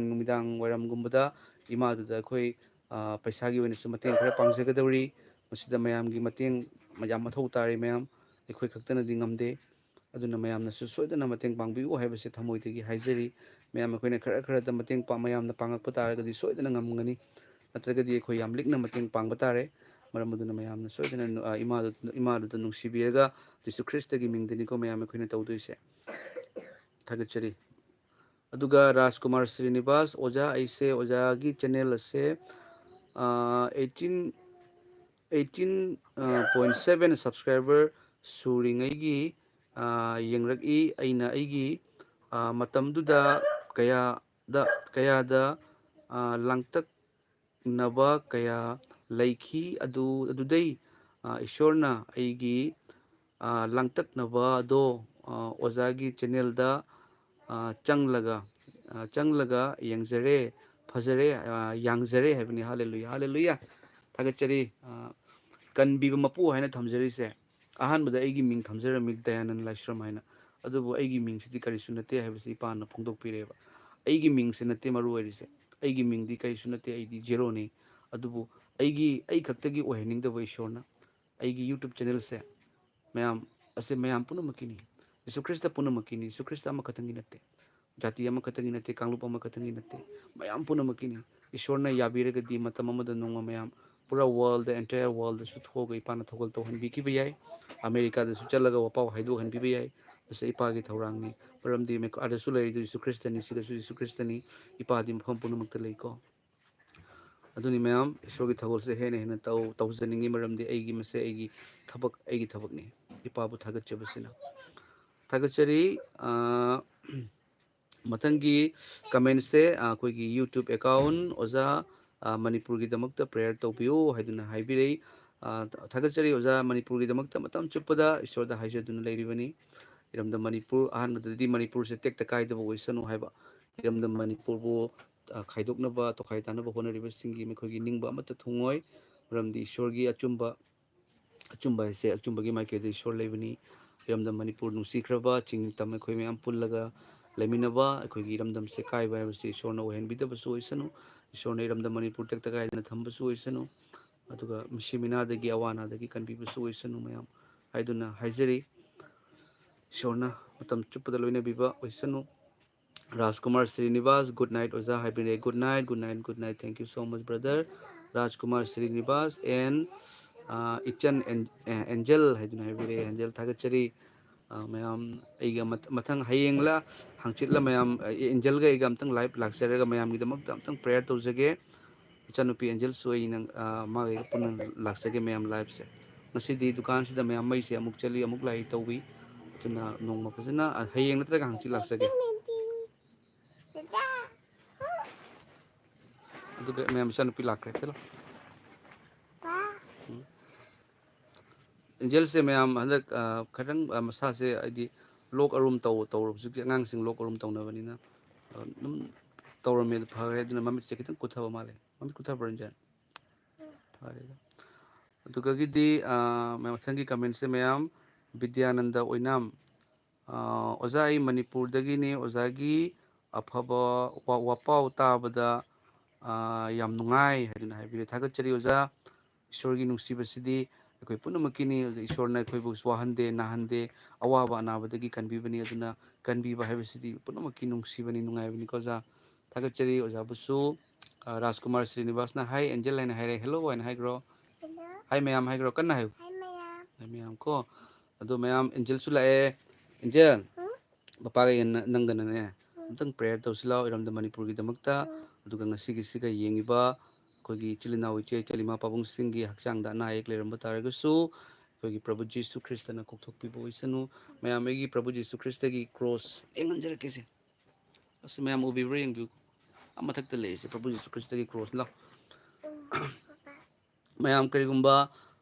ꯅꯨꯃꯤꯗꯥꯡ ꯋꯥꯏꯔꯝꯒꯨꯝꯕꯗ ꯏꯃꯥꯗꯨꯗ ꯑꯩꯈꯣই ꯄꯩꯁꯥꯒꯤ ꯑꯣꯏꯅꯁꯨ ꯃꯇꯦꯡ ꯈꯔ ꯄꯥꯡꯖꯒꯗꯧꯔꯤ ꯃꯁꯤꯗ ꯃꯌꯥꯝꯒꯤ ꯃꯇꯦꯡ ꯌꯥꯝ ꯃꯊꯧ ꯇꯥꯔꯦ ꯃꯌꯥꯝ ꯑꯩꯈꯣꯏ ꯈꯛꯇꯅꯗꯤ ꯉꯝꯗꯦ ꯑꯗꯨꯅ ꯃꯌꯥꯝꯅꯁꯨ ꯁꯣꯏꯗꯅ ꯃꯇꯦꯡ ꯄꯥꯡꯕꯤꯌꯨ ꯍꯥꯏꯕꯁꯦ ꯊꯃꯣꯏꯗꯒꯤ ꯍꯥꯏꯖꯔꯤ ꯃꯌꯥꯝ ꯑꯩꯈꯣꯏꯅ ꯈꯔꯗ ꯃꯌꯥꯝꯅ ꯄꯥꯡꯉꯛꯄ ꯇꯥꯔꯒꯗꯤ ꯁꯣꯏꯗꯅ ꯉꯝꯒꯅꯤ ꯅꯠꯇ꯭ꯔꯒꯗꯤ ꯑꯩꯈꯣꯏ ꯌꯥꯝ ꯂꯤꯛꯅ ꯃꯇꯦꯡ ꯄꯥꯡꯕ ꯇꯥꯔꯦ ꯃꯔꯝ ꯑꯗꯨꯅ ꯃꯌꯥꯝꯅ ꯁꯣꯏꯗꯅ ꯏꯃꯥꯗꯨꯗ ꯅꯨꯡꯁꯤꯕꯤꯔꯒ ꯌꯤꯁꯨ ꯈ꯭ꯔꯤꯁꯇꯒꯤ ꯃꯤꯡꯗꯅꯤꯀꯣ ꯃꯌꯥꯝ ꯑꯩꯈꯣꯏꯅ ꯇꯧꯗꯣꯏꯁꯦ ꯊꯥꯒꯠꯆꯔꯤ ꯑꯗꯨꯒ ꯔꯥꯖꯀꯨꯃꯥꯔ ꯁ꯭ꯔꯤꯅꯤꯕꯥꯁ ꯑꯣꯖꯥ ꯑꯩꯁꯦ ꯑꯣꯖꯥꯒꯤ ꯆꯦꯅꯦꯜ ꯑꯁꯦ 18.7 ꯁꯕꯁꯀ꯭ꯔꯥꯏꯕꯔ ꯁꯨꯔꯤꯉꯩꯒꯤ ꯌꯦꯡꯔꯛꯏ ꯑꯩꯅ ꯑꯩꯒꯤ ꯃꯇꯝꯗꯨꯗ ꯀꯌꯥꯗ ꯂꯥꯡꯇꯛꯅꯕ ꯀꯌా ꯂꯩꯈꯤ ꯑꯗꯨꯗꯩ ꯏꯁꯣꯔꯅ ꯑꯩꯒꯤ ꯂꯥꯡꯇꯛꯅꯕ ꯑꯗꯣ ꯑꯣꯖꯥꯒꯤ ꯆꯦꯅꯦꯜꯗ ꯆꯪꯂꯒ ꯌꯥꯡꯖꯔꯦ ꯍꯥꯏꯕꯅꯤ ꯍꯜꯂꯦꯂꯨꯌꯥ ꯊꯥꯒꯠꯆꯔꯤ ꯀꯟꯕꯤꯕ ꯃꯄꯨ ꯍꯥꯏꯅ ꯊꯝꯖꯔꯤꯁꯦ ꯑꯍꯥꯟꯕꯗ ꯑꯩꯒꯤ ꯃꯤꯡ ꯊꯝꯖꯔꯝꯃꯤ ꯗꯌꯥꯅꯟ ꯂꯥꯏꯁ꯭ꯔꯝ ꯍꯥꯏꯅ, ꯑꯗꯨꯕꯨ ꯑꯩꯒꯤ ꯃꯤꯡꯁꯤꯗꯤ ꯀꯔꯤꯁꯨ ꯅꯠꯇꯦ ꯍꯥꯏꯕꯁꯤ ꯏꯄꯥꯅ ꯐꯣꯡꯗꯣꯛꯄꯤꯔꯦꯕ. ꯑꯩꯒꯤ ꯃꯤꯡꯁꯤ ꯅꯠꯇꯦ ꯃꯔꯨ ꯑꯣꯏꯔꯤꯁꯦ, ꯑꯩꯒꯤ ꯃꯤꯡꯗꯤ ꯀꯔꯤꯁꯨ ꯅꯠꯇꯦ, ꯑꯩꯗꯤ ꯖꯦꯔꯣꯅꯤ. ꯑꯗꯨꯕꯨ ꯑꯩ ꯈꯛꯇꯒꯤ ꯑꯣꯏꯍꯟꯅꯤꯡꯗꯕ ꯏꯁꯣꯔꯅ ꯑꯩꯒꯤ ꯌꯨꯇ꯭ꯌꯨꯕ ꯆꯦꯅꯦꯜꯁꯦ ꯃꯌꯥꯝ ꯑꯁꯦ ꯃꯌꯥꯝ ꯄꯨꯝꯅꯃꯛꯀꯤꯅꯤ. ꯌꯤꯁꯨ ꯈ꯭ꯔꯤꯁꯇ ꯄꯨꯝꯅꯃꯛꯀꯤꯅꯤ. ꯌꯤꯁꯨ ꯈ꯭ꯔꯤꯁꯇ ꯑꯃꯈꯛꯇꯪꯒꯤ ꯅꯠꯇꯦ, ꯖꯥꯇꯤ ꯑꯃꯈꯛꯇꯪꯒꯤ ꯅꯠꯇꯦ, ꯀꯥꯡꯂꯨꯞ ꯑꯃꯈꯛꯇꯪꯒꯤ ꯅꯠꯇꯦ, ꯃꯌꯥꯝ ꯄꯨꯝꯅꯃꯛꯀꯤꯅꯤ. ꯏꯁꯣꯔꯅ ꯌꯥꯕꯤꯔꯒꯗꯤ ꯃꯇꯝ ꯑꯃꯗ ꯅꯣꯡꯃ ꯃꯌꯥꯝ ꯄꯨꯔꯥ ꯋꯥꯔꯜꯗ, ꯑꯦꯟꯇꯥꯌꯔ ꯋꯥꯔꯜꯗꯁꯨ ꯊꯣꯛꯑꯒ ꯏꯄꯥꯅ ꯊꯧꯒꯜ ꯇꯧꯍꯟꯕꯤꯈꯤꯕ ꯌꯥꯏ. ꯑꯃꯦꯔꯤꯀꯥꯗꯁꯨ ꯆꯠꯂꯒ ꯋꯥꯄꯥꯎ ꯍꯥꯏꯗꯣꯛꯍꯟꯕꯤꯕ ꯌꯥꯏ. ꯃꯁꯤ ꯏꯄꯥꯒꯤ ꯊꯧꯔꯥꯡꯅꯤ. ꯃꯔꯝꯗꯤ ꯑꯥꯗꯁꯨ ꯂꯩꯔꯤꯗꯨ ꯌꯤꯁꯨ ꯈ꯭ꯔꯤꯁꯇꯅꯤ, ꯁꯤꯗꯁꯨ ꯌꯤꯁꯨ ꯈ꯭ꯔꯤꯁꯇꯅꯤ. ꯏꯄꯥꯗꯤ ꯃꯐꯝ ꯄꯨꯝꯅꯃꯛꯇ ꯂꯩꯀꯣ. ꯑꯗꯨꯅꯤ ꯃꯌꯥꯝ ꯏꯁꯣꯔꯒꯤ ꯊꯧꯒꯜꯁꯦ ꯍꯦꯟꯅ ꯍꯦꯟꯅ ꯇꯧꯖꯅꯤꯡꯉꯤ. ꯃꯔꯝꯗꯤ ꯃꯁꯦ ꯑꯩꯒꯤ ꯊꯕꯛꯅꯤ. ꯏꯄꯥꯕꯨ ꯊꯥꯒꯠꯆꯕꯁꯤꯅ ꯊꯥꯒꯠꯆꯔꯤ. ꯃꯊꯪꯒꯤ ꯀꯃꯦꯟꯁꯦ ꯑꯩꯈꯣꯏꯒꯤ ꯌꯨꯇ꯭ꯌꯨꯕ ꯑꯦꯀꯥꯎꯟ ꯑꯣꯖꯥ ꯃꯅꯤꯄꯨꯔꯒꯤꯗꯃꯛꯇ ꯄ꯭ꯔꯦꯌꯔ ꯇꯧꯕꯤꯌꯨ ꯍꯥꯏꯗꯨꯅ ꯍꯥꯏꯕꯤꯔꯛꯏ. ꯊꯥꯒꯠꯆꯔꯤ ꯑꯣꯖꯥ. ꯃꯅꯤꯄꯨꯔꯒꯤꯗꯃꯛꯇ ꯃꯇꯝ ꯆꯨꯞꯄꯗ ꯏꯁꯣꯔꯗ ꯍꯥꯏꯖꯗꯨꯅ ꯂꯩꯔꯤꯕꯅꯤ. ꯏꯔꯝꯗꯝ ꯃꯅꯤꯄꯨꯔ, ꯑꯍꯥꯟꯕꯗꯗꯤ ꯃꯅꯤꯄꯨꯔꯁꯦ ꯇꯦꯛꯇ ꯀꯥꯏꯗꯕ ꯑꯣꯏꯁꯅꯨ ꯍꯥꯏꯕ. ꯏꯔꯝꯗꯝ ꯃꯅꯤꯄꯨꯔꯕꯨ ꯈꯥꯏꯗꯣꯛꯅꯕ, ꯇꯣꯈꯥꯏ ꯇꯥꯅꯕ ꯍꯣꯠꯅꯔꯤꯕꯁꯤꯡꯒꯤ ꯃꯈꯣꯏꯒꯤ ꯅꯤꯡꯕ ꯑꯃꯠꯇ ꯊꯨꯡꯉꯣꯏ. ꯃꯔꯝꯗꯤ ꯏꯁꯣꯔꯒꯤ ꯑꯆꯨꯝꯕ ꯍꯥꯏꯁꯦ, ꯑꯆꯨꯝꯕꯒꯤ ꯃꯥꯏꯀꯩꯗ ꯏꯁꯣꯔ ꯂꯩꯕꯅꯤ. ꯏꯔꯝꯗꯝ ꯃꯅꯤꯄꯨꯔ ꯅꯨꯡꯁꯤꯈ꯭ꯔꯕ ꯆꯤꯡ ꯇꯝ ꯑꯩꯈꯣꯏ ꯃꯌꯥꯝ ꯄꯨꯜꯂꯒ ꯂꯩꯃꯤꯟꯅꯕ, ꯑꯩꯈꯣꯏꯒꯤ ꯏꯔꯝꯗꯝꯁꯦ ꯀꯥꯏꯕ ꯍꯥꯏꯕꯁꯤ ꯏꯁꯣꯔꯅ ꯑꯣꯏꯍꯟꯕꯤꯗꯕꯁꯨ ꯑꯣꯏꯁꯅꯨ. ꯏꯁꯣꯔꯅ ꯏꯔꯝꯗꯝ ꯃꯅꯤꯄꯨꯔ ꯇꯦꯛꯇ ꯀꯥꯏꯗꯅ ꯊꯝꯕꯁꯨ ꯑꯣꯏꯁꯅꯨ. ꯑꯗꯨꯒ ꯃꯤꯁꯤ ꯃꯤꯅꯥꯗꯒꯤ ꯑꯋꯥ ꯑꯅꯥꯗꯒꯤ ꯀꯟꯕꯤꯕꯁꯨ ꯑꯣꯏꯁꯅꯨ ꯃꯌꯥꯝ ꯍꯥꯏꯗꯨꯅ ꯍꯥꯏꯖꯔꯤ. ꯏꯁꯣꯔꯅ ꯃꯇꯝ ꯆꯨꯞꯄꯗ ꯂꯣꯏꯅꯕꯤꯕ ꯑꯣꯏꯁꯅꯨ. ꯔꯥꯖꯀꯨꯃꯥꯔ ꯁ꯭ꯔꯤꯅꯤꯕꯥꯁ, ꯒꯨꯗ ꯅꯥꯏꯠ ꯑꯣꯖꯥ ꯍꯥꯏꯕꯤꯔꯛꯑꯦ. Good night, good night, good night. Thank you so much brother Rajkumar Srinivas. ꯏꯆꯟ ꯑꯦꯟꯖꯦꯜ ꯍꯥꯏꯗꯨꯅ ꯍꯥꯏꯕꯤꯔꯛꯑꯦ. ꯑꯦꯟꯖꯦꯜ ꯊꯥꯒꯠꯆꯔꯤ. ꯃꯌꯥꯝ ꯑꯩꯒ ꯃꯊꯪ ꯍꯌꯦꯡꯂ ꯍꯪꯆꯤꯠꯂ ꯃꯌꯥꯝ ꯑꯦꯟꯖꯦꯜꯒ ꯑꯩꯒ ꯑꯝꯇꯪ ꯂꯥꯏꯚ ꯂꯥꯛꯆꯔꯒ ꯃꯌꯥꯝꯒꯤꯗꯃꯛꯇ ꯑꯝꯇꯪ ꯄ꯭ꯔꯦꯌꯔ ꯇꯧꯖꯒꯦ. ꯏꯆꯥꯅꯨꯄꯤ ꯑꯦꯟꯖꯦꯜꯁꯨ ꯑꯩꯅ ꯃꯥꯒ ꯄꯨꯟꯅ ꯂꯥꯛꯆꯒꯦ ꯃꯌꯥꯝ ꯂꯥꯏꯚꯁꯦ. ꯉꯁꯤꯗꯤ ꯗꯨꯀꯥꯟꯁꯤꯗ ꯃꯌꯥꯝ ꯃꯩꯁꯦ ꯑꯃꯨꯛ ꯆꯠꯂꯤ ꯑꯃꯨꯛ ꯂꯥꯛꯏ ꯇꯧꯋꯤ. ꯑꯗꯨꯅ ꯅꯣꯡꯃ ꯐꯖꯅ ꯍꯌꯦꯡ ꯅꯠꯇ꯭ꯔꯒ ꯍꯪꯆꯤꯠ ꯂꯥꯛꯆꯒꯦ. ꯑꯗꯨꯒ ꯃꯌꯥꯝ ꯏꯆꯥꯅꯨꯄꯤ ꯂꯥꯛꯈ꯭ꯔꯦ. ꯆꯠꯂꯣ. ꯑꯦꯟꯖꯦꯜꯁꯦ ꯃꯌꯥꯝ ꯍꯟꯗꯛ ꯈꯤꯇꯪ ꯃꯁꯥꯁꯦ ꯍꯥꯏꯗꯤ ꯂꯣꯛ ꯑꯔꯨꯝ ꯇꯧꯔꯕ. ꯍꯧꯖꯤꯛꯇꯤ ꯑꯉꯥꯡꯁꯤꯡ ꯂꯣꯛ ꯑꯔꯨꯝ ꯇꯧꯅꯕꯅꯤꯅ ꯑꯗꯨꯝ ꯇꯧꯔꯝꯃꯦ. ꯑꯗꯨ ꯐꯈ꯭ꯔꯦ. ꯑꯗꯨꯅ ꯃꯃꯤꯠꯁꯦ ꯈꯤꯇꯪ ꯀꯨꯊꯕ ꯃꯥꯜꯂꯦ. ꯃꯃꯤꯠ ꯀꯨꯊꯕ꯭ꯔꯥ ꯑꯦꯟꯖꯦꯜ? ꯐꯔꯦꯗ. ꯑꯗꯨꯒꯒꯤꯗꯤ ꯃꯊꯪꯒꯤ ꯀꯃꯦꯟꯁꯦ ꯃꯌꯥꯝ ꯕꯤꯗ꯭ꯌꯥꯅꯟꯗ ꯑꯣꯏꯅꯥꯝ. ꯑꯣꯖꯥ ꯑꯩ ꯃꯅꯤꯄꯨꯔꯗꯒꯤꯅꯤ. ꯑꯣꯖꯥꯒꯤ ꯑꯐꯕ ꯋꯥꯄꯥꯎ ꯇꯥꯕꯗ ꯌꯥꯝ ꯅꯨꯡꯉꯥꯏ ꯍꯥꯏꯗꯨꯅ ꯍꯥꯏꯕꯤꯔꯦ. ꯊꯥꯒꯠꯆꯔꯤ ꯑꯣꯖꯥ. ꯏꯁꯣꯔꯒꯤ ꯅꯨꯡꯁꯤꯕꯁꯤꯗꯤ ꯑꯩꯈꯣꯏ ꯄꯨꯝꯅꯃꯛꯀꯤꯅꯤ. ꯏꯁꯣꯔꯅ ꯑꯩꯈꯣꯏꯕꯨ ꯋꯥꯍꯟꯗꯦ, ꯅꯥꯍꯟꯗꯦ, ꯑꯋꯥꯕ ꯑꯅꯥꯕꯗꯒꯤ ꯀꯟꯕꯤꯕꯅꯤ. ꯑꯗꯨꯅ ꯀꯟꯕꯤꯕ ꯍꯥꯏꯕꯁꯤꯗꯤ ꯄꯨꯝꯅꯃꯛꯀꯤ ꯅꯨꯡꯁꯤꯕꯅꯤ, ꯅꯨꯡꯉꯥꯏꯕꯅꯤꯀꯣ ꯑꯣꯖꯥ. ꯊꯥꯒꯠꯆꯔꯤ ꯑꯣꯖꯥꯕꯨꯁꯨ. ꯔꯥꯖꯀꯨꯃꯥꯔ ꯁ꯭ꯔꯤꯅꯤꯕꯥꯁꯅ ꯍꯥꯏ ꯑꯦꯟꯖꯦꯜ ꯍꯥꯏꯅ ꯍꯥꯏꯔꯦ. ꯍꯦꯜꯂꯣ ꯍꯥꯏꯅ ꯍꯥꯏꯈ꯭ꯔꯣ. ꯍꯥꯏ ꯃꯌꯥꯝ ꯍꯥꯏꯈ꯭ꯔꯣ. ꯀꯟꯅ ꯍꯥꯏꯌꯨ. ꯍꯥꯏ ꯃꯌꯥꯝ ꯀꯣ. ꯑꯗꯣ ꯃꯌꯥꯝ ꯑꯦꯟꯖꯦꯜꯁꯨ ꯂꯥꯛꯑꯦ. ꯑꯦꯟꯖꯦꯜ, ꯄꯄꯥꯒ ꯅꯪꯒꯅꯅꯦ ꯑꯝꯇꯪ ꯄ꯭ꯔꯦꯌꯔ ꯇꯧꯁꯤ ꯂꯥꯎ ꯏꯔꯝꯗꯝ ꯃꯅꯤꯄꯨꯔꯒꯤꯗꯃꯛꯇ. ꯑꯗꯨꯒ ꯉꯁꯤꯒꯤꯁꯤꯒ ꯌꯦꯡꯉꯤꯕ ꯑꯩꯈꯣꯏꯒꯤ ꯏꯆꯤꯜ ꯏꯅꯥꯎ ꯏꯆꯦ ꯏꯆꯜ ꯏꯃꯥ ꯄꯥꯕꯨꯡꯁꯤꯡꯒꯤ ꯍꯛꯆꯥꯡꯗ ꯑꯅꯥ ꯑꯌꯦꯛ ꯂꯩꯔꯝꯕ ꯇꯥꯔꯒꯁꯨ ꯑꯩꯈꯣꯏꯒꯤ ꯄ꯭ꯔꯚꯨ ꯖꯤꯁꯨ ꯈ꯭ꯔꯤꯁꯇꯅ ꯀꯣꯛꯊꯣꯛꯄꯤꯕ ꯑꯣꯏꯁꯅꯨ. ꯃꯌꯥꯝ ꯑꯩꯒꯤ ꯄ꯭ꯔꯚꯨ ꯖꯤꯁꯨ ꯈ꯭ꯔꯤꯁꯇꯒꯤ ꯀ꯭ꯔꯣꯁ ꯌꯦꯡꯍꯟꯖꯔꯛꯀꯦꯁꯦ. ꯑꯁ ꯃꯌꯥꯝ ꯎꯕꯤꯕ꯭ꯔꯥ ꯌꯦꯡꯕꯤꯌꯨ. ꯃꯊꯛꯇ ꯂꯩꯔꯤꯁꯦ ꯄ꯭ꯔꯚꯨ ꯖꯤꯁꯨ ꯈ꯭ꯔꯤꯁꯇꯒꯤ ꯀ꯭ꯔꯣꯁ. ꯂꯥꯎ ꯃꯌꯥꯝ, ꯀꯔꯤꯒꯨꯝꯕ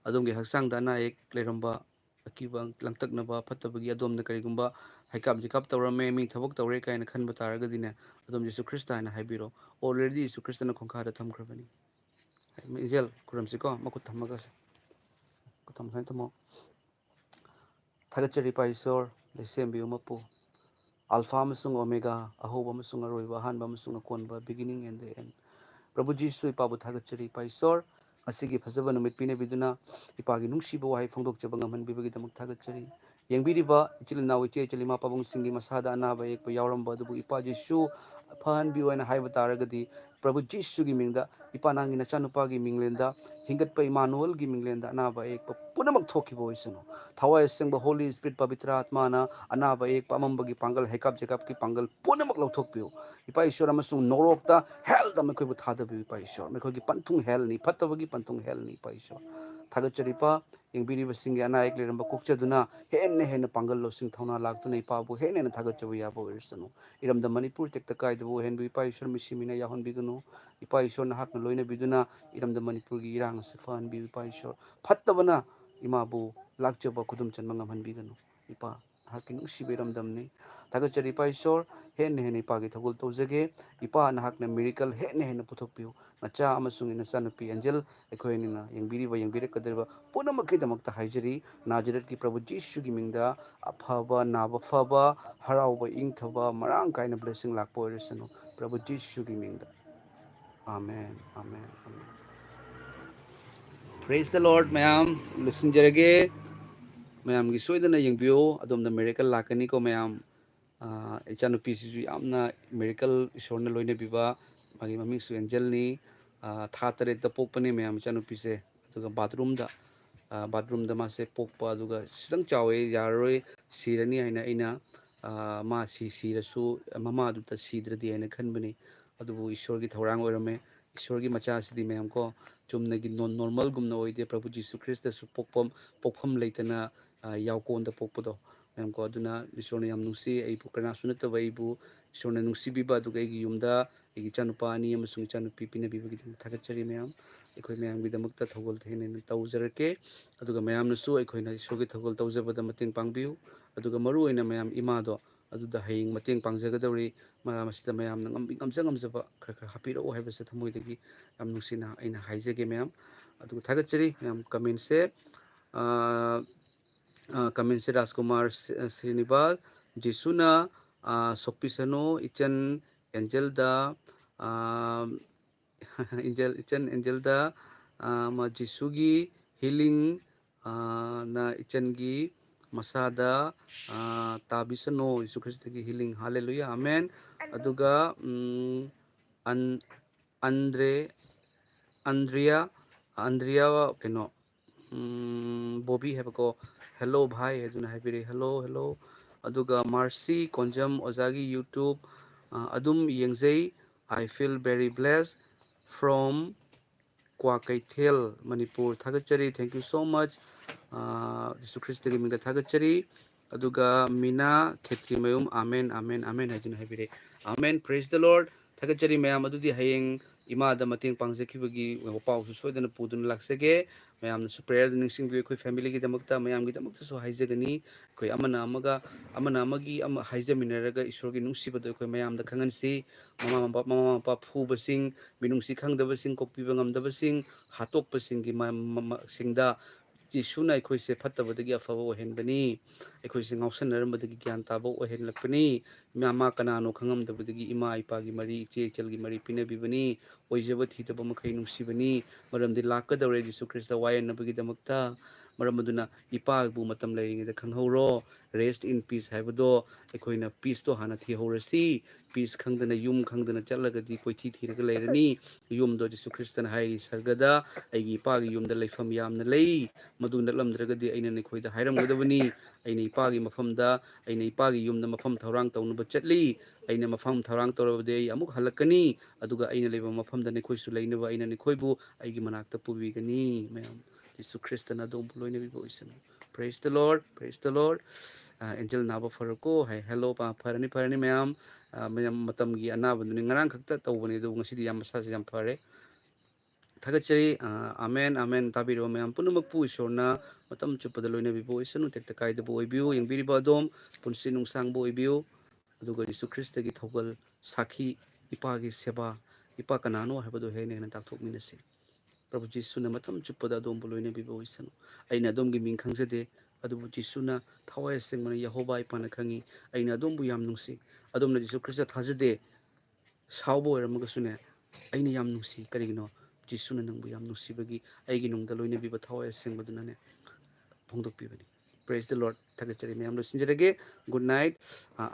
ꯑꯗꯣꯝꯒꯤ ꯍꯛꯆꯥꯡꯗ ꯑꯅꯥ ꯑꯌꯦꯛ ꯂꯩꯔꯝꯕ, ꯑꯀꯤꯕ ꯂꯥꯡꯇꯛꯅꯕ ꯐꯠꯇꯕꯒꯤ ꯑꯗꯣꯝꯗ ꯀꯔꯤꯒꯨꯝꯕ ꯍꯩꯀꯥꯞ ꯇꯧꯔꯝꯃꯦ, ꯃꯤ ꯊꯕꯛ ꯇꯧꯔꯦ ꯀꯥꯏꯅ ꯈꯟꯕ ꯇꯥꯔꯒꯗꯤꯅꯦ, ꯑꯗꯣꯝ ꯌꯤꯁꯨ ꯈ꯭ꯔꯤꯁꯇ ꯍꯥꯏꯅ ꯍꯥꯏꯕꯤꯔꯣ. ꯑꯣꯜꯔꯦꯗꯤ ꯌꯤꯁꯨ ꯈ꯭ꯔꯤꯁꯇꯅ ꯈꯣꯡꯈꯥꯗ ꯊꯝꯈ꯭ꯔꯕꯅꯤ. ꯑꯦꯟꯖꯦꯜ ꯈꯨꯔꯝꯁꯤꯀꯣ. ꯃꯈꯨꯠ ꯊꯝꯃꯒꯁꯦ. ꯃꯈꯨꯠ ꯁꯨꯃꯥꯏꯅ ꯊꯝꯃꯣ. ꯊꯥꯒꯠꯆꯔꯤ ꯏꯄꯥ ꯏꯁꯣꯔ, ꯂꯩꯁꯦꯝꯕꯤꯌꯨ ꯃꯄꯨ, ꯑꯜꯐꯥ ꯑꯃꯁꯨꯡ ꯑꯣꯃꯦꯒꯥ, ꯑꯍꯧꯕ ꯑꯃꯁꯨꯡ ꯑꯔꯣꯏꯕ, ꯑꯍꯥꯟꯕ ꯑꯃꯁꯨꯡ ꯑꯀꯣꯟꯕ, ꯕꯤꯒꯤꯅꯤꯡ ꯑꯦꯟ ꯗ ꯑꯦꯟ. ꯄ꯭ꯔꯚꯨ ꯖꯤꯁꯨ ꯏꯄꯥꯕꯨ ꯊꯥꯒꯠꯆꯔꯤ. ꯏꯄꯥ ꯏꯁꯣꯔ, ꯉꯁꯤꯒꯤ ꯐꯖꯕ ꯅꯨꯃꯤꯠ ꯄꯤꯅꯕꯤꯗꯨꯅ ꯏꯄꯥꯒꯤ ꯅꯨꯡꯁꯤꯕ ꯋꯥꯍꯩ ꯐꯣꯡꯗꯣꯛꯆꯕ ꯉꯝꯍꯟꯕꯤꯕꯒꯤꯗꯃꯛ ꯊꯥꯒꯠꯆꯔꯤ. ꯌꯦꯡꯕꯤꯔꯤꯕ ꯏꯆꯤꯜ ꯏꯅꯥꯎ ꯏꯆꯦ ꯏꯆꯜ ꯏꯃꯥ ꯄꯥꯕꯨꯡꯁꯤꯡꯒꯤ ꯃꯁꯥꯗ ꯑꯅꯥꯕ ꯑꯌꯦꯛꯄ ꯌꯥꯎꯔꯝꯕ ꯑꯗꯨꯕꯨ ꯏꯄꯥ ꯖꯤꯁꯨ ꯐꯍꯟꯕꯤꯌꯨ ꯍꯥꯏꯅ ꯍꯥꯏꯕ ꯇꯥꯔꯒꯗꯤ ꯄ꯭ꯔꯚꯨ ꯖꯤꯁꯨꯒꯤ ꯃꯤꯡꯗ, ꯏꯄꯥ ꯅꯪꯒꯤ ꯅꯆꯥꯅꯨꯄꯥꯒꯤ ꯃꯤꯡꯂꯦꯟꯗ, ꯍꯤꯡꯒꯠꯄ ꯏꯃꯥꯅꯨꯑꯦꯜꯒꯤ ꯃꯤꯡꯂꯦꯟꯗ ꯑꯅꯥꯕ ꯑꯌꯦꯛꯄ ꯄꯨꯝꯅꯃꯛ ꯊꯣꯛꯈꯤꯕ ꯑꯣꯏꯁꯅꯨ. ꯊꯋꯥꯏ ꯑꯁꯦꯡꯕ ꯍꯣꯂꯤ ꯁ꯭ꯄꯤꯔꯤꯠ ꯄꯕꯤꯇ꯭ꯔ ꯑꯥꯠꯃꯥꯅ ꯑꯅꯥꯕ ꯑꯌꯦꯛꯄ ꯑꯃꯝꯕꯒꯤ ꯄꯥꯡꯒꯜ, ꯍꯩꯀꯥꯞ ꯖꯩꯀꯥꯞꯀꯤ ꯄꯥꯡꯒꯜ ꯄꯨꯝꯅꯃꯛ ꯂꯧꯊꯣꯛꯄꯤꯌꯨ. ꯏꯄꯥ ꯏꯁꯣꯔ, ꯑꯃꯁꯨꯡ ꯅꯣꯔꯣꯛꯇ, ꯍꯦꯜꯗ ꯃꯈꯣꯏꯕꯨ ꯊꯥꯗꯕꯤꯌꯨ. ꯏꯄꯥ ꯏꯁꯣꯔ, ꯃꯈꯣꯏꯒꯤ ꯄꯟꯊꯨꯡ ꯍꯦꯜꯅꯤ, ꯐꯠꯇꯕꯒꯤ ꯄꯟꯊꯨꯡ ꯍꯦꯜꯅꯤ. ꯏꯄꯥ ꯏꯁꯣꯔ ꯊꯥꯒꯠꯆꯔꯤ. ꯏꯄꯥ, ꯌꯦꯡꯕꯤꯔꯤꯕꯁꯤꯡꯒꯤ ꯑꯅꯥ ꯑꯌꯦꯛ ꯂꯩꯔꯝꯕ ꯀꯣꯛꯆꯗꯨꯅ ꯍꯦꯟꯅ ꯄꯥꯡꯒꯜ ꯂꯧꯁꯤꯡ ꯊꯧꯅꯥ ꯂꯥꯛꯇꯨꯅ ꯏꯄꯥꯕꯨ ꯍꯦꯟꯅ ꯊꯥꯒꯠꯆꯕ ꯌꯥꯕ ꯑꯣꯏꯔꯁꯅꯨ. ꯏꯔꯝꯗꯝ ꯃꯅꯤꯄꯨꯔ ꯇꯦꯛꯇ ꯀꯥꯏꯗꯕ ꯑꯣꯏꯍꯟꯕꯤꯌꯨ. ꯏꯄꯥ ꯏꯁꯣꯔ, ꯃꯤꯁꯤ ꯃꯤꯅ ꯌꯥꯎꯍꯟꯕꯤꯒꯅꯨ. ꯏꯄꯥ ꯏꯁꯣꯔ, ꯅꯍꯥꯛꯅ ꯂꯣꯏꯅꯕꯤꯗꯨꯅ ꯏꯔꯝꯗꯝ ꯃꯅꯤꯄꯨꯔꯒꯤ ꯏꯔꯥꯡ ꯑꯁꯤ ꯐꯍꯟꯕꯤꯌꯨ. ꯏꯄꯥ ꯏꯁꯣꯔ, ꯐꯠꯇꯕꯅ ꯏꯃꯥꯕꯨ ꯂꯥꯛꯆꯕ ꯈꯨꯗꯨꯝ ꯆꯟꯕ ꯉꯝꯍꯟꯕꯤꯒꯅꯨ. ꯏꯄꯥ, ꯅꯍꯥꯛꯀꯤ ꯅꯨꯡꯁꯤꯕ ꯏꯔꯝꯗꯝꯅꯤ ꯊꯥꯒꯠꯆꯔꯤ ꯏꯄꯥ ꯏꯁꯣꯔ ꯍꯦꯟꯅ ꯍꯦꯟꯅ ꯏꯄꯥꯒꯤ ꯊꯧꯒꯜ ꯇꯧꯖꯒꯦ ꯏꯄꯥ ꯅꯍꯥꯛꯅ ꯃꯤꯔꯤꯀꯜ ꯍꯦꯟꯅ ꯍꯦꯟꯅ ꯄꯨꯊꯣꯛꯄꯤꯌꯨ ꯅꯆꯥ ꯑꯃꯁꯨꯡ ꯅꯆꯥꯅꯨꯄꯤ ꯑꯦꯟꯖꯦꯜ ꯑꯩꯈꯣꯏ ꯑꯅꯤꯅ ꯌꯦꯡꯕꯤꯔꯤꯕ ꯌꯦꯡꯕꯤꯔꯛꯀꯗꯧꯔꯤꯕ ꯄꯨꯝꯅꯃꯛꯀꯤꯗꯃꯛꯇ ꯍꯥꯏꯖꯔꯤ ꯅꯥꯖꯔꯦꯠꯀꯤ ꯄ꯭ꯔꯚꯨ ꯖꯤꯁꯨꯒꯤ ꯃꯤꯡꯗ ꯑꯐꯕ ꯅꯥꯕ ꯐꯕ ꯍꯔꯥꯎꯕ ꯏꯪꯊꯕ ꯃꯔꯥꯡ ꯀꯥꯏꯅ ꯕ꯭ꯂꯦꯁꯤꯡ ꯂꯥꯛꯄ ꯑꯣꯏꯔꯁꯅꯨ ꯄ꯭ꯔꯚꯨ ꯖꯤꯁꯨꯒꯤ ꯃꯤꯡꯗ 아멘, 아멘, 아멘. Praise the Lord, mayam. Lusinjarage, mayam gi soidana yengbiyo, adom da miracle lakani ko mayam. Ichanu pisi amna miracle ishorna loine biba, magi maming su angel ni, thatare da pokpani mayam ichanu pise, aduga bathroom da mase pokpa aduga sidang chawe yaroi sirani aina aina ma sirasu mama adu ta sidradi aina khanbani. ꯑꯗꯨꯕꯨ ꯏꯁꯣꯔꯒꯤ ꯊꯧꯔꯥꯡ ꯑꯣꯏꯔꯝꯃꯦ ꯏꯁꯣꯔꯒꯤ ꯃꯆꯥꯁꯤꯗꯤ ꯃꯌꯥꯝ ꯀꯣ ꯆꯨꯝꯅꯒꯤ ꯅꯣꯔꯃꯦꯜꯒꯨꯝꯅ ꯑꯣꯏꯗꯦ ꯄ꯭ꯔꯚꯨ ꯖꯤꯁꯨ ꯈ꯭ꯔꯤꯁꯇꯁꯨ ꯄꯣꯛꯐꯝ ꯂꯩꯇꯅ ꯌꯥꯎꯀꯣꯟꯗ ꯄꯣꯛꯄꯗꯣ ꯃꯌꯥꯝ ꯀꯣ ꯑꯗꯨꯅ ꯏꯁꯣꯔꯅ ꯌꯥꯝ ꯅꯨꯡꯁꯤ ꯑꯩꯕꯨ ꯀꯅꯥꯁꯨ ꯅꯠꯇꯕ ꯑꯩꯕꯨ ꯏꯁꯣꯔꯅ ꯅꯨꯡꯁꯤꯕꯤꯕ ꯑꯗꯨꯒ ꯑꯩꯒꯤ ꯌꯨꯝꯗ ꯑꯩꯒꯤ ꯏꯆꯥꯅꯨꯄꯥ ꯑꯅꯤ ꯑꯃꯁꯨꯡ ꯏꯆꯥꯅꯨꯄꯤ ꯄꯤꯅꯕꯤꯕꯒꯤꯗꯃꯛ ꯊꯥꯒꯠꯆꯔꯤ ꯃꯌꯥꯝ ꯑꯩꯈꯣꯏ ꯃꯌꯥꯝꯒꯤꯗꯃꯛꯇ ꯊꯧꯒꯜ ꯍꯦꯟꯅ ꯍꯦꯟꯅ ꯇꯧꯖꯔꯛꯀꯦ ꯑꯗꯨꯒ ꯃꯌꯥꯝꯅꯁꯨ ꯑꯩꯈꯣꯏꯅ ꯏꯁꯣꯔꯒꯤ ꯊꯧꯒꯜ ꯇꯧꯖꯕꯗ ꯃꯇꯦꯡ ꯄꯥꯡꯕꯤꯌꯨ ꯑꯗꯨꯒ ꯃꯔꯨꯑꯣꯏꯅ ꯃꯌꯥꯝ ꯏꯃꯥꯗꯣ ꯑꯗꯨꯗ ꯍꯌꯦꯡ ꯃꯇꯦꯡ ꯄꯥꯡꯖꯒꯗꯧꯔꯤ ꯃꯁꯤꯗ ꯃꯌꯥꯝꯅ ꯉꯝꯖꯕ ꯈꯔ ꯍꯥꯞꯄꯤꯔꯛꯑꯣ ꯍꯥꯏꯕꯁꯦ ꯊꯃꯣꯏꯗꯒꯤ ꯌꯥꯝ ꯅꯨꯡꯁꯤꯅ ꯑꯩꯅ ꯍꯥꯏꯖꯒꯦ ꯃꯌꯥꯝ ꯑꯗꯨꯒ ꯊꯥꯒꯠꯆꯔꯤ ꯃꯌꯥꯝ ꯀꯃꯦꯟꯁꯦ कमेंट से राजकुमार श्रीनिवास जिसुना सोक्पिसनो इचन एंजल दा एंजल दा जिसुगी हीलिंग ना इचन की मसादा ताबिसनो यीशु ख्रिस्त की हीलिंग हालेलुया आमेन अदुगा अंद्रे अंद्रिया कनो बॉबी है को हेलो भाई है हेलो हेलो अदुगा मार्सी कोंजम ओजागी यूट्यूब अदुम येंगजै I feel very blessed from Kwakeithel Manipur थागतचरी थैंक यू सो मच यीशु ख्रिस्त की मिंग थागतचरी अदुगा मीना खेत्रीमयुम आमेन आमेन आमेन है आमेन प्रेज द लॉर्ड थागतचरी मैम अदुदी हयेंग इमादा मतेंग पांगजखिबगी पाउसु सोदना पुदुन लाक्सगे मैमनसु प्रेयर निंगसिंगबी अखोय फैमिली की दमकता मैम की दमकता सो हाइजगनी अखोय अमना अमगी अम हाइजमिनरगा ईश्वर की नुंसिबदो अखोय मैम दा खंगनसी ममा मपा फुबसिंग मिनुंसी खंगदबसिंग कोकपीबा ngamdabasing हातोकपसिंग की सिंगदा जिसुना अखोयसे फत्तबदगी अफबा ओहेनबनी अखोयसे ngausannaramबदगी ज्ञान ताबो ओहेनलकपनी मा कनानो खंगमदबदगी इमा इपागी मरी इचे इचलगी मरी पिनबिबनी ओइजब थीतब मखै नुंसिबनी मरमदि लाकदौरे यीशु ख्रिस्त वायनबगीदमक्ता मरमदुना इपाबु मतम लैरिङैदा खंगहौरो रेस्ट इन पीस हैबदो अखोयना पीस तो हाना थीहौरसी पीस खंगदना युम खंगदना चलगदी कोइथी थीरगा लैरनी युमदो यीशु ख्रिस्तना हाइरी सर्गदा अैगी इपागी युमदा लैफम यामना लैई मदु नलमद्रगदी अैना नखोयदा हाइरमगदबनी अैना इपागी मफमदा अैना इपागी युमदा मफम थौरांग तौनबा चटली अैना मफम थौरांग तौरबदे अै अमुक हलकनी अदुगा अैना लेबा मफमदा नखोयसु लैनबा अैना नखोयबु अैगी मनाक्ता पुबिगनी मैम यीशु ख्रिस्तना दोंबु लोइनबिबो ओइसनु प्रेज द लॉर्ड एंजल नाबा फरको है हेलो पा फरनी मैम मैम मतमगी अनाबदुनि ngarang khakta tawbani du ngasidi yam masase yam fare थागतचरी आमेन आमेन ताबिरो मैम पुनमकपु ईश्वरना मतम चुपदा लोइनबिबो ओइसनु तेक्ता कायदबो ओइबिउ यंगबिरिबा अदोम पुनसि नुंसांगबो ओइबिउ अदुगा यीशु ख्रिस्तगी थौगल साखी इपागी सेवा इपा कनानो हैबदो हेने हेने ताकथोकमिनसि प्रभु जीसुना मतम चुपदा अदोमबु लोइनबिबो ओइसनु अैना अदोमगी मिंग खंगजदे अदुबु जीसुना थवाय सेंगमना यहोवा इपाना खंगी अैना अदोमबु याम नुंसि अदोमना यीशु ख्रिस्त थाजदे सावबो ओइरमगसुने अैना याम नुंसि करिगिनो जीसुना नंबु याम नुंसिबगी अैगी नुंगदा लोइनबिबा थवाय सेंगबदुनाने फोंदोकपिबनी प्रेज द लॉर्ड थागतचरी मैम लोसिंजरगे गुड नाइट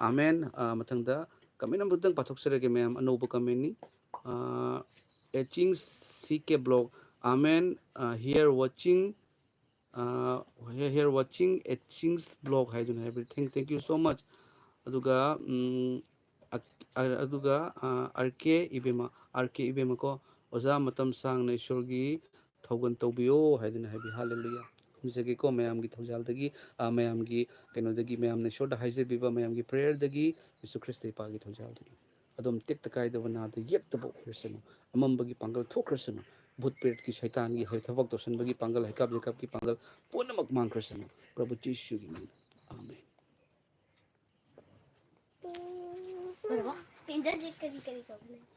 आमेन मथंगदा कमेंट अमबुतंग पाथोकसरगे मैम अनोबो कमेंटनी etching CK blog amen here watching here watching etchings blog haidun everything thank you so much aduga aduga rk ibema ko oza matam sang na ishorgi thogan tawbiyo haidun habi hallelujah jage ko mayam gi thojal dagi mayam gi keno dagi mayam ne shorda haise biba mayam gi prayer dagi yesu christ pa gi thojal dagi adom tek takai da bana da yek tabo personu amam bagi pangal thokrasanu भूत प्रेत की शैतान की थबक तोसन बगी पांगल हैकब की पांगल पूर्णमक मांग कृष्ण प्रभु यीशु की नाम आमीन इंद्रजीत करी करी करी